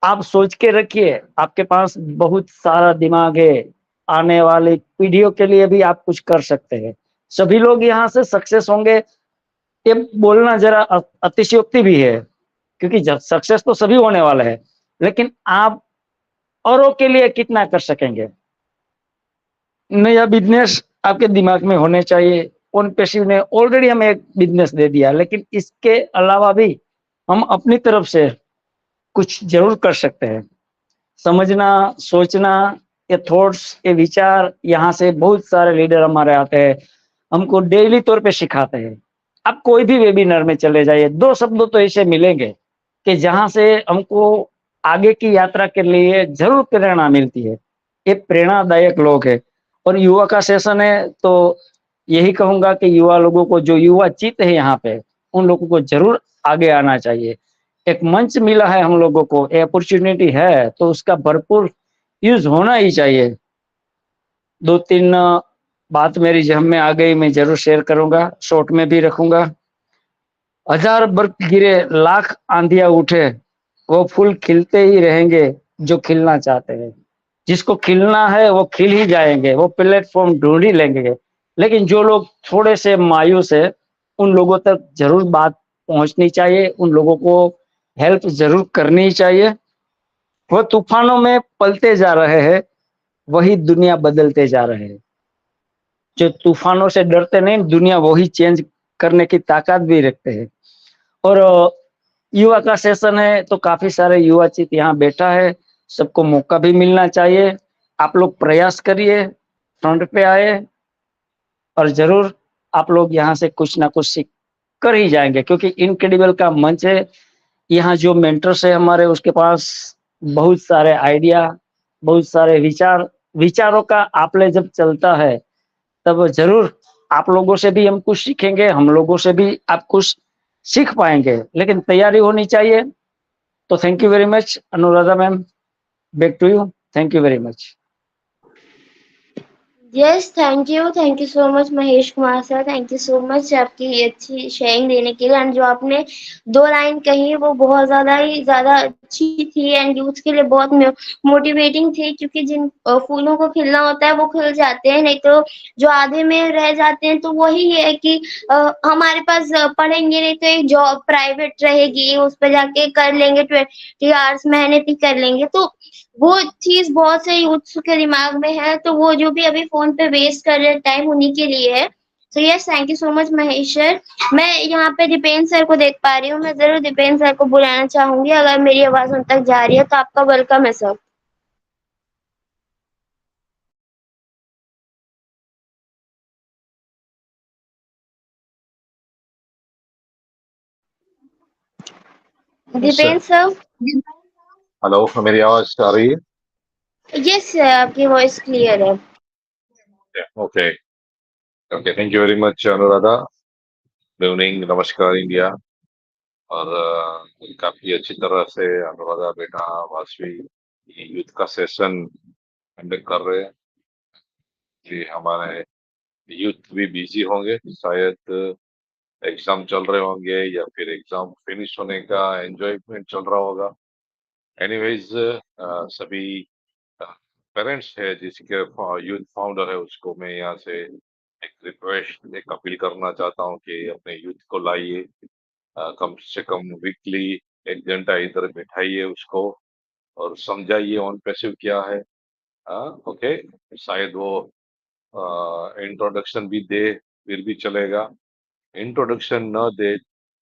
आप सोच के रखिए आपके पास बहुत सारा दिमाग है। आने वाली पीढ़ियों के लिए भी आप कुछ कर सकते हैं। सभी लोग यहाँ से सक्सेस होंगे, ये बोलना जरा अतिशयोक्ति भी है, क्योंकि सक्सेस तो सभी होने वाले हैं, लेकिन आप औरों के लिए कितना कर सकेंगे। नया बिजनेस आपके दिमाग में होने चाहिए। ऑन पैसिव ने ऑलरेडी हमें एक बिजनेस दे दिया, लेकिन इसके अलावा भी हम अपनी तरफ से कुछ जरूर कर सकते हैं। समझना, सोचना, ये थॉट्स, ये विचार, यहाँ से बहुत सारे लीडर हमारे आते हैं, हमको डेली तौर पे सिखाते हैं। आप कोई भी वेबिनार में चले जाइए, 2 शब्द तो ऐसे मिलेंगे कि जहाँ से हमको आगे की यात्रा के लिए जरूर प्रेरणा मिलती है। ये प्रेरणादायक लोग हैं। और युवा का सेशन है तो यही कहूंगा कि युवा लोगों को, जो युवा चित्त है यहाँ पे, उन लोगों को जरूर आगे आना चाहिए। एक मंच मिला है हम लोगों को, अपॉर्चुनिटी है, तो उसका भरपूर यूज होना ही चाहिए। 2-3 बात मेरी जहन में आ गई, मैं जरूर शेयर करूंगा, शॉर्ट में भी रखूंगा। 1000 बर्फ गिरे, लाख आंधियां उठे, वो फूल खिलते ही रहेंगे जो खिलना चाहते हैं। जिसको खिलना है वो खिल ही जाएंगे, वो प्लेटफॉर्म ढूंढ ही लेंगे। लेकिन जो लोग थोड़े से मायूस है, उन लोगों तक जरूर बात पहुंचनी चाहिए, उन लोगों को हेल्प जरूर करनी चाहिए। वो तूफानों में पलते जा रहे हैं, वही दुनिया बदलते जा रहे हैं। जो तूफानों से डरते नहीं, दुनिया वही चेंज करने की ताकत भी रखते हैं। और युवा का सेशन है तो काफी सारे युवा चित यहाँ बैठा है, सबको मौका भी मिलना चाहिए। आप लोग प्रयास करिए, फ्रंट पे आए, और जरूर आप लोग यहाँ से कुछ ना कुछ सीख कर ही जाएंगे, क्योंकि इनक्रेडिबल का मंच है। यहाँ जो मेंटर्स है हमारे, उसके पास बहुत सारे आइडिया, बहुत सारे विचारों का आपले जब चलता है, तब जरूर आप लोगों से भी हम कुछ सीखेंगे, हम लोगों से भी आप कुछ सीख पाएंगे, लेकिन तैयारी होनी चाहिए। तो thank you very much Anuradha ma'am, back to you. Thank you very much. Yes, thank you so much Mahesh Kumar sir, thank you so much आपकी ये अच्छी शेयरिंग देने के लिए। एंड जो आपने 2 लाइन कही वो बहुत ज्यादा अच्छी थी एंड यूथ के लिए बहुत मोटिवेटिंग थी, क्योंकि जिन फूलों को खिलना होता है वो खिल जाते हैं, नहीं तो जो आधे में रह जाते हैं तो वही है कि हमारे पास पढ़ेंगे नहीं तो एक जॉब प्राइवेट रहेगी, उस पर जाके कर लेंगे 20 आवर्स मेहनत ही कर लेंगे, तो वो चीज बहुत से यूथ के दिमाग में है, तो वो जो भी अभी फोन पे वेस्ट कर रहे टाइम उन्हीं के लिए है। सो yes, thank you so much Mahesh sir. मैं यहाँ पे दीपेंद्र सर को देख पा रही हूँ, मैं जरूर दीपेंद्र सर को बुलाना चाहूंगी, अगर मेरी आवाज उन तक जा रही है तो आपका वेलकम है सर। दीपेंद्र सर। हेलो, मेरी आवाज आ रही है? यस सर, आपकी वॉइस क्लियर है। Okay okay, thank you very much Anuradha. Good evening, नमस्कार इंडिया। और काफी अच्छी तरह से अनुराधा बेटा वासवी यूथ का सेशन कंडक्ट कर रहे हैं। जी, हमारे यूथ भी बिजी होंगे शायद, एग्जाम चल रहे होंगे या फिर एग्जाम फिनिश होने का एंजॉयमेंट चल रहा होगा। एनीवेज सभी पेरेंट्स है जिसके यूथ फाउंडर है उसको मैं यहाँ से एक रिक्वेस्ट एक अपील करना चाहता हूँ कि अपने यूथ को लाइए, कम से कम वीकली 1 घंटा इधर बिठाइए उसको और समझाइए ऑन पैसिव क्या है। ओके, शायद वो इंट्रोडक्शन भी दे फिर भी चलेगा, इंट्रोडक्शन न दे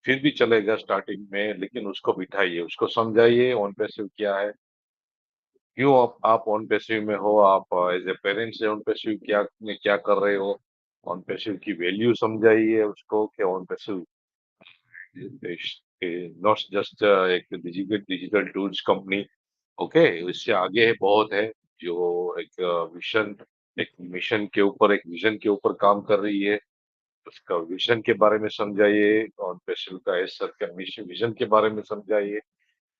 फिर भी चलेगा स्टार्टिंग में, लेकिन उसको बिठाइए, उसको समझाइए ऑन पैसिव क्या है, क्यों आप ऑन पैसिव में हो, आप as a parents on passive क्या कर रहे हो, ऑन पैसिव की वैल्यू समझाइए उसको कि ऑन पैसिव नॉट जस्ट एक digital digital tools company. Okay, इससे आगे है बहुत है जो एक विजन एक मिशन के ऊपर एक विजन के ऊपर काम कर रही है, उसका विजन के बारे में समझाइए और पेशल का इस सर का मिशन विजन के बारे में समझाइए।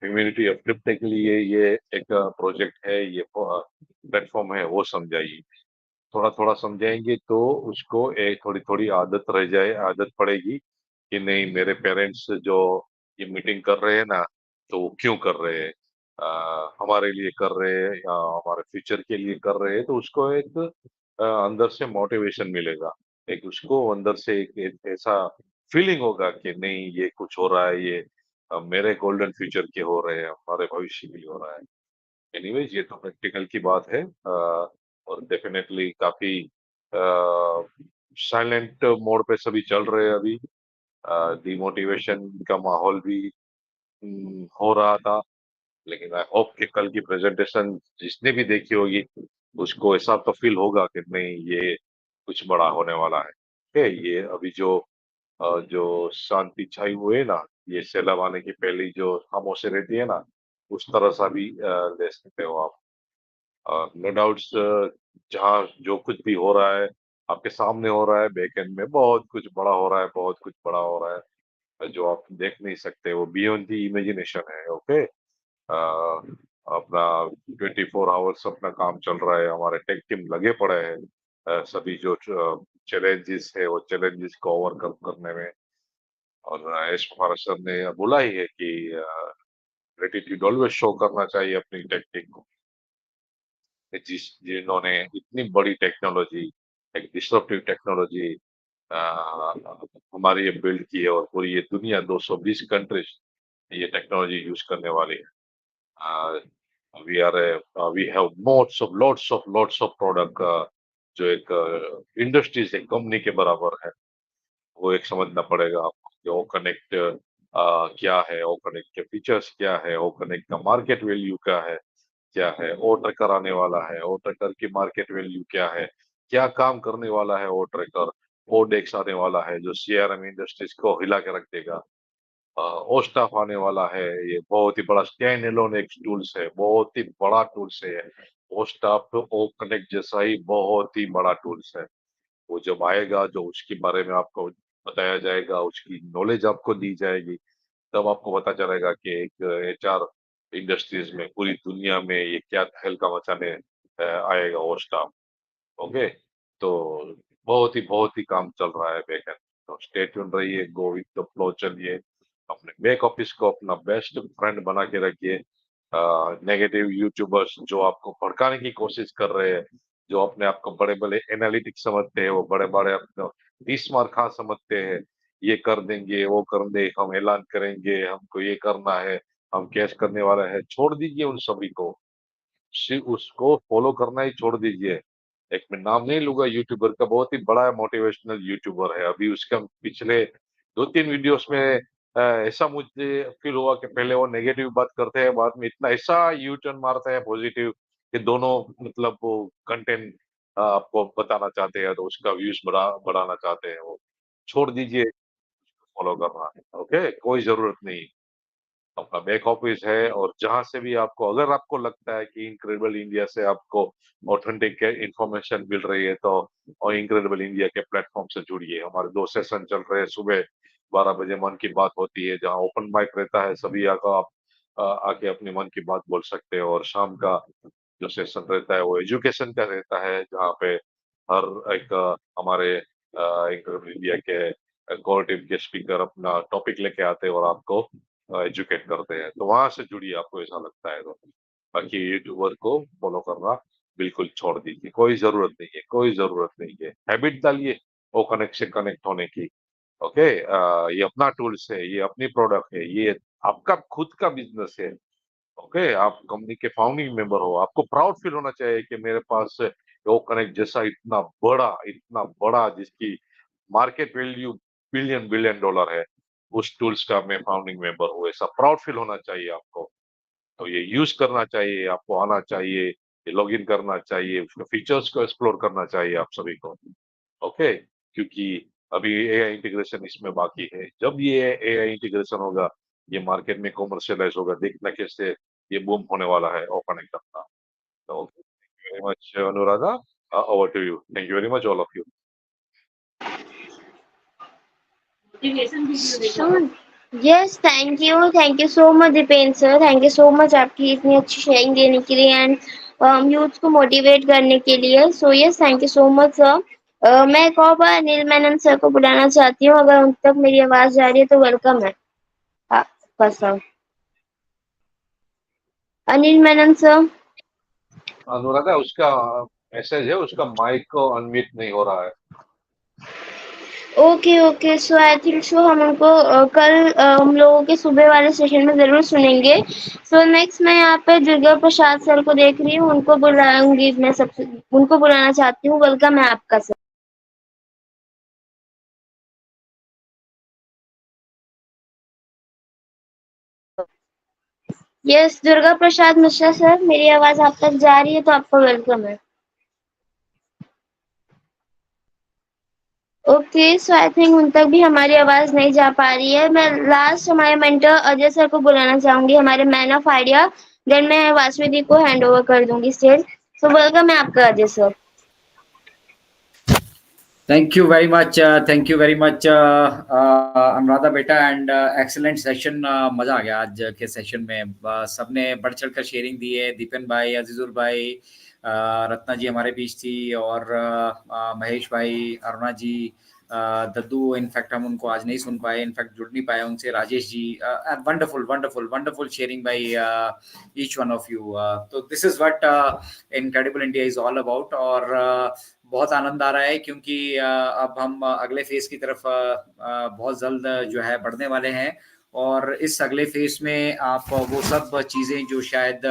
ह्यूमैनिटी अपलिफ्ट के लिए ये एक प्रोजेक्ट है, ये प्लेटफॉर्म है, वो समझाइए। थोड़ा-थोड़ा समझाएँगे तो उसको थोड़ी-थोड़ी आदत रह जाए, आदत पड़ेगी कि नहीं मेरे पेरेंट्स जो ये मीटिंग कर रहे हैं ना, तो वो क्यों कर रहे हैं? हमारे लिए कर रहे हैं या हमारे फ्यूचर के लिए कर रहे हैं, तो उसको एक अंदर से मोटिवेशन मिलेगा। एक उसको अंदर से एक एक ऐसा फीलिंग होगा कि नहीं ये कुछ हो रहा है, ये मेरे गोल्डन फ्यूचर के हो रहे हैं, हमारे भविष्य के लिए हो रहा है। एनीवेज ये तो प्रैक्टिकल की बात है, और डेफिनेटली काफी साइलेंट मोड पे सभी चल रहे हैं अभी। डिमोटिवेशन का माहौल भी हो रहा था, लेकिन आई होप कि कल की प्रेजेंटेशन जिसने भी देखी होगी उसको ऐसा तो फील होगा कि नहीं ये कुछ बड़ा होने वाला है। ये अभी जो शांति छाई हुई है ना, ये सैलाब आने की पहली जो खामोशी रहती है ना, उस तरह सा भी ले सकते हो आप। नो डाउट्स जहाँ जो कुछ भी हो रहा है, आपके सामने हो रहा है, बैक एंड में बहुत कुछ बड़ा हो रहा है, बहुत कुछ बड़ा हो रहा है, जो आप देख नहीं सकते, वो बियॉन्ड द इमेजिनेशन है, ओके? अपना 24 आवर्स अपना काम चल रहा है, हमारे टेक टीम लगे पड़े हैं, सभी जो चैलेंजेस है, वो चैलेंजेस को ओवरकम करने में। और यश कुमार सर ने बोला ही है कि ग्रेटिट्यूड ऑलवेज शो करना चाहिए अपनी टेक्निक को। जिन्होंने इतनी बड़ी टेक्नोलॉजी, एक डिसरप्टिव टेक्नोलॉजी हमारी ये बिल्ड की है और पूरी ये दुनिया 220 कंट्रीज ये टेक्नोलॉजी यूज करने वाली है। We are we have lots of product जो एक इंडस्ट्रीज एक कंपनी के बराबर है, वो एक समझना पड़ेगा आपको कि वो कनेक्ट क्या है, वो कनेक्ट के फीचर्स क्या है, वो कनेक्ट का मार्केट वैल्यू क्या है, ओ ट्रैकर आने वाला है, ओ ट्रैकर की मार्केट वैल्यू क्या है, क्या काम करने वाला है ओ ट्रैकर, ओ डेक्स आने वाला है जो सीआरएम इंडस्ट्रीज को हिला के रख देगा। ओ स्टाफ आने वाला है, ये बहुत ही बड़ा स्टैंड एलोन एक टूल्स है, बहुत ही बड़ा टूल्स है। ओ स्टाफ ओ कनेक्ट जैसा ही बहुत ही बड़ा टूल्स है। वो जब आएगा जो उसके बारे में आपको बताया जाएगा, उसकी नॉलेज आपको दी जाएगी, तब आपको पता चलेगा कि एक एचआर इंडस्ट्रीज में पूरी दुनिया में ये क्या तहलका मचाने आएगा वो स्टाफ। ओके, तो बहुत ही काम चल रहा है बैक एंड, तो स्टे ट्यून रहिए, गो विद द फ्लो चलिए, अपने बैक ऑफिस को अपना बेस्ट फ्रेंड बना के रखिए। नेगेटिव यूट्यूबर्स जो आपको भड़काने की कोशिश कर रहे हैं, जो अपने आप को बड़े बड़े एनालिटिक्स समझते हैं, वो बड़े बड़े अपने तीसमार खा समझते हैं, ये कर देंगे वो कर दे, हम ऐलान करेंगे, हमको ये करना है, हम कैश करने वाला है, छोड़ दीजिए उन सभी को, सिर्फ उसको फॉलो करना ही छोड़ दीजिए। एक मैं नाम नहीं लूँगा यूट्यूबर का, बहुत ही बड़ा मोटिवेशनल यूट्यूबर है। अभी उसका पिछले 2-3 वीडियोस में ऐसा मुझे फ़ील हुआ कि पहले वो नेगेटिव बात करते हैं, बाद में इतना ऐसा यू टर्न मारते हैं पॉजिटिव कि दोनों मतलब वो कंटेंट आपको बताना चाहते हैं, तो उसका व्यूज़ बढ़ाना चाहते हैं वो। छोड़ दीजिए फॉलो करना, ओके? कोई ज़रूरत नहीं। अपना बैक ऑफिस है और जहाँ से भी आपको अगर आपको लगता है कि इनक्रेडिबल इंडिया से आपको ऑथेंटिक इंफॉर्मेशन मिल रही है तो और इनक्रेडिबल इंडिया के प्लेटफॉर्म से जुड़िए। हमारे 2 सेशन चल रहे हैं, सुबह 12 बजे मन की बात होती है जहाँ ओपन माइक रहता है, सभी आकर आप आके अपने मन की बात बोल सकते हो, और शाम का जो सेशन रहता है वो एजुकेशन का रहता है जहाँ पे हर एक हमारे इनक्रेडिबल इंडिया के कोऑर्डिनेटिव गेस्ट स्पीकर अपना टॉपिक लेके आते हैं और आपको एजुकेट करते हैं, तो वहां से जुड़िए आपको ऐसा लगता है तो। बाकी यूट्यूबर को फॉलो करना बिल्कुल छोड़ दीजिए, कोई जरूरत नहीं है, कोई जरूरत नहीं है। हैबिट डालिए वो कनेक्ट होने की। ओके, ये अपना टूल्स है, ये अपनी प्रोडक्ट है, ये आपका खुद का बिजनेस है। ओके, आप कंपनी के फाउंडिंग मेंबर हो, आपको प्राउड फील होना चाहिए कि मेरे पास वो कनेक्ट जैसा इतना बड़ा जिसकी market value billion billion dollar है, उस टूल्स का मैं फाउंडिंग मेंबर हूँ, ऐसा प्राउड फील होना चाहिए आपको। तो ये यूज करना चाहिए, आपको आना चाहिए, ये लॉग इन करना चाहिए, उसके फीचर्स को एक्सप्लोर करना चाहिए आप सभी को। ओके, क्योंकि अभी एआई इंटीग्रेशन इसमें बाकी है। जब ये एआई इंटीग्रेशन होगा, ये मार्केट में कॉमर्शियलाइज होगा, देखना कैसे ये बूम होने वाला है ओपन करना। तो thank you very much Anuradha, over to you. Thank you very much all of you. Yes, thank you so much Dipendra sir, thank you so much आपकी इतनी अच्छी शेयरिंग देने के लिए एंड यूथ को मोटिवेट करने के लिए। सो yes, thank you so much sir. मैं एक और बार अनिल मेनन सर को बुलाना चाहती हूँ, अगर उन तक मेरी आवाज जा रही है तो वेलकम है आपका सर। अनिल मेनन सर। अनुराधा, उसका मैसेज है, उसका माइक को अनम्यूट नहीं हो रहा है। Okay, so I think so हम उनको कल हम लोगों के सुबह वाले सेशन में जरूर सुनेंगे। सो नेक्स्ट मैं यहाँ पे दुर्गा प्रसाद सर को देख रही हूँ, उनको बुलाऊंगी, मैं सबसे उनको बुलाना चाहती हूँ। वेलकम है आपका sir. Yes, Durga Prasad Mishra sir, मेरी आवाज आप तक जा रही है तो आपको वेलकम है। ओके, सो आई थिंक उन तक भी हमारी आवाज नहीं जा पा रही है। मैं लास्ट हमारे मेंटर अजय सर को बुलाना चाहूंगी, हमारे मैन ऑफ आइडिया। देन मैं वासुदेव को हैंड ओवर कर दूंगी स्टेज। सो वेलकम है आपका Ajay sir. Thank you very much Anuradha बेटा, एंड एक्सीलेंट सेशन। मजा आ गया आज के सेशन में। सबने बढ़ चढ़ कर शेयरिंग दी है। दीपन भाई, अजीजुर भाई, रत्ना जी हमारे बीच थी, और महेश भाई, अरुणा जी, दद्दू, इनफैक्ट हम उनको आज नहीं सुन पाए, इनफैक्ट जुड़ नहीं पाए उनसे, Rajesh ji, wonderful sharing by each one of you. तो this is what incredible India is all about. और बहुत आनंद आ रहा है क्योंकि अब हम अगले फेज की तरफ बहुत जल्द जो है बढ़ने वाले हैं, और इस अगले फेज में आप वो सब चीजें जो शायद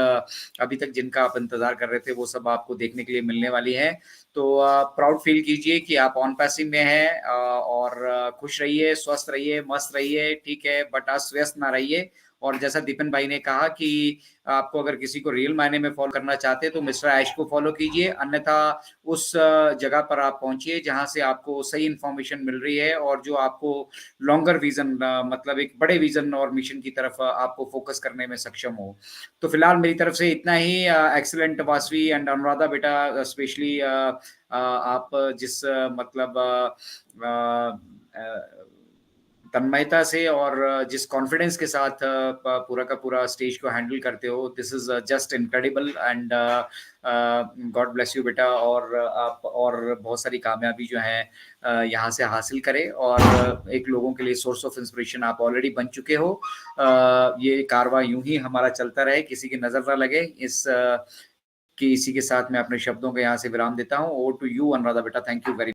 अभी तक जिनका आप इंतजार कर रहे थे, वो सब आपको देखने के लिए मिलने वाली है। तो प्राउड फील कीजिए कि आप ऑन पैसिंग में हैं, और खुश रहिए, स्वस्थ रहिए, मस्त रहिए, ठीक है, बट अस्त ना रहिए। और जैसा दीपन भाई ने कहा कि आपको अगर किसी को रियल मायने में फॉलो करना चाहते हैं तो मिस्टर ऐश को फॉलो कीजिए, अन्यथा उस जगह पर आप पहुंचिए जहां से आपको सही इंफॉर्मेशन मिल रही है, और जो आपको लॉन्गर विजन, मतलब एक बड़े विजन और मिशन की तरफ आपको फोकस करने में सक्षम हो। तो फिलहाल मेरी तरफ से इतना ही। एक्सीलेंट वासवी एंड अनुराधा बेटा, स्पेशली आप जिस मतलब तन्मयता से और जिस कॉन्फिडेंस के साथ पूरा का पूरा स्टेज को हैंडल करते हो, this is just incredible, and God bless you बेटा। और आप और बहुत सारी कामयाबी जो है यहाँ से हासिल करें, और एक लोगों के लिए सोर्स ऑफ इंस्पिरेशन आप ऑलरेडी बन चुके हो। ये कारवां यूं ही हमारा चलता रहे, किसी की नजर ना लगे इस कि इसी के साथ मैं अपने शब्दों को यहाँ से विराम देता हूँ। ओवर टू यू अनुराधा बेटा, thank you very.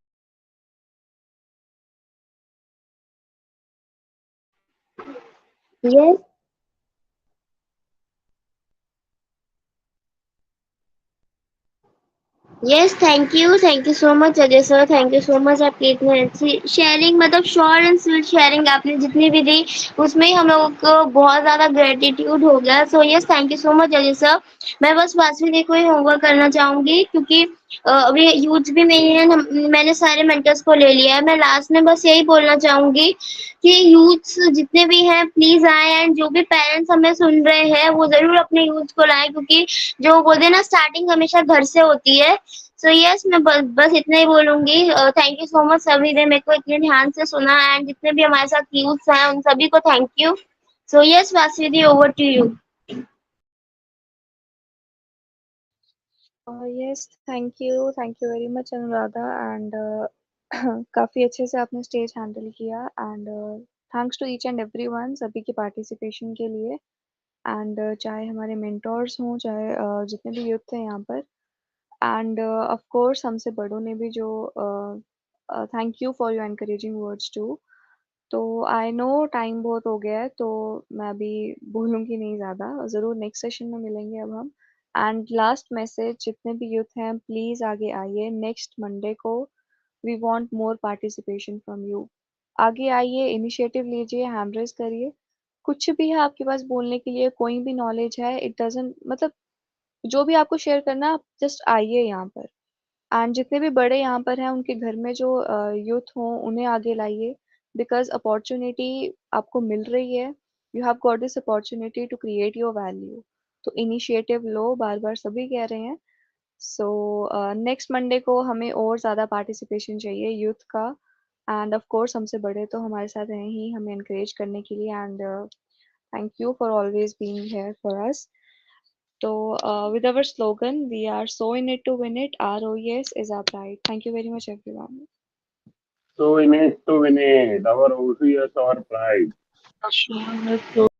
Yes, thank you so much Ajay sir, thank you so much. आपकी इतनी अच्छी शेयरिंग, मतलब शॉर्ट एंड स्वीट शेयरिंग आपने जितनी भी दी, उसमें ही हम लोगों को बहुत ज़्यादा ग्रेटिट्यूड हो गया। सो yes, thank you so much Ajay sir. मैं बस वासवी को ही होमवर्क करना चाहूँगी, क्योंकि अभी यूथ भी नहीं है, मैंने सारे मेंटर्स को ले लिया है। मैं लास्ट में बस यही बोलना चाहूँगी कि यूथ जितने भी हैं प्लीज़ आए, एंड जो भी पेरेंट्स हमें सुन रहे हैं वो ज़रूर अपने यूथ को लाएँ, क्योंकि जो बोलते हैं ना, स्टार्टिंग हमेशा घर से होती है। सो यस, मैं बस इतना ही बोलूंगी। थैंक यू सो मच सभी ने मेरे को इतने ध्यान से सुना, एंड जितने भी हमारे साथ यूथ हैं उन सभी को thank you. So yes Vasudev, over to you. Yes, thank you very much, Anuradha, and काफ़ी अच्छे से आपने स्टेज हैंडल किया and thanks to each and everyone सभी के पार्टिसिपेशन के लिए एंड चाहे हमारे मेंटोर्स हों चाहे जितने भी यूथ थे यहाँ पर एंड ऑफ कोर्स हमसे बड़ों ने भी जो thank you for your encouraging words too. तो आई नो टाइम बहुत हो गया है तो मैं अभी बोलूँगी नहीं ज़्यादा, ज़रूर नेक्स्ट सेशन में मिलेंगे अब हम। एंड लास्ट मैसेज जितने भी यूथ हैं प्लीज़ आगे आइए नेक्स्ट मंडे को। We want more participation from you. आगे आइए, इनिशिएटिव लीजिए, हैंड रेज करिए। कुछ भी है आपके पास बोलने के लिए, कोई भी नॉलेज है, इट डजंट मतलब जो भी आपको शेयर करना है आप जस्ट आइए यहाँ पर। एंड जितने भी बड़े यहाँ पर हैं उनके घर में जो यूथ हों उन्हें आगे लाइए बिकॉज अपॉर्चुनिटी आपको मिल रही है। You have got this opportunity to create your value. तो इनिशिएटिव लो, बार बार सभी कह रहे हैं। सो नेक्स्ट मंडे को हमें और ज़्यादा पार्टिसिपेशन चाहिए यूथ का एंड ऑफ कोर्स हमसे बड़े तो हमारे साथ हैं ही हमें एनकरेज करने के लिए and thank you for always being here for us. So, with our slogan, we are so in it to win it. ROES is our pride. Thank you very much, everyone. So in it to win it, our OCS, our pride. Sure.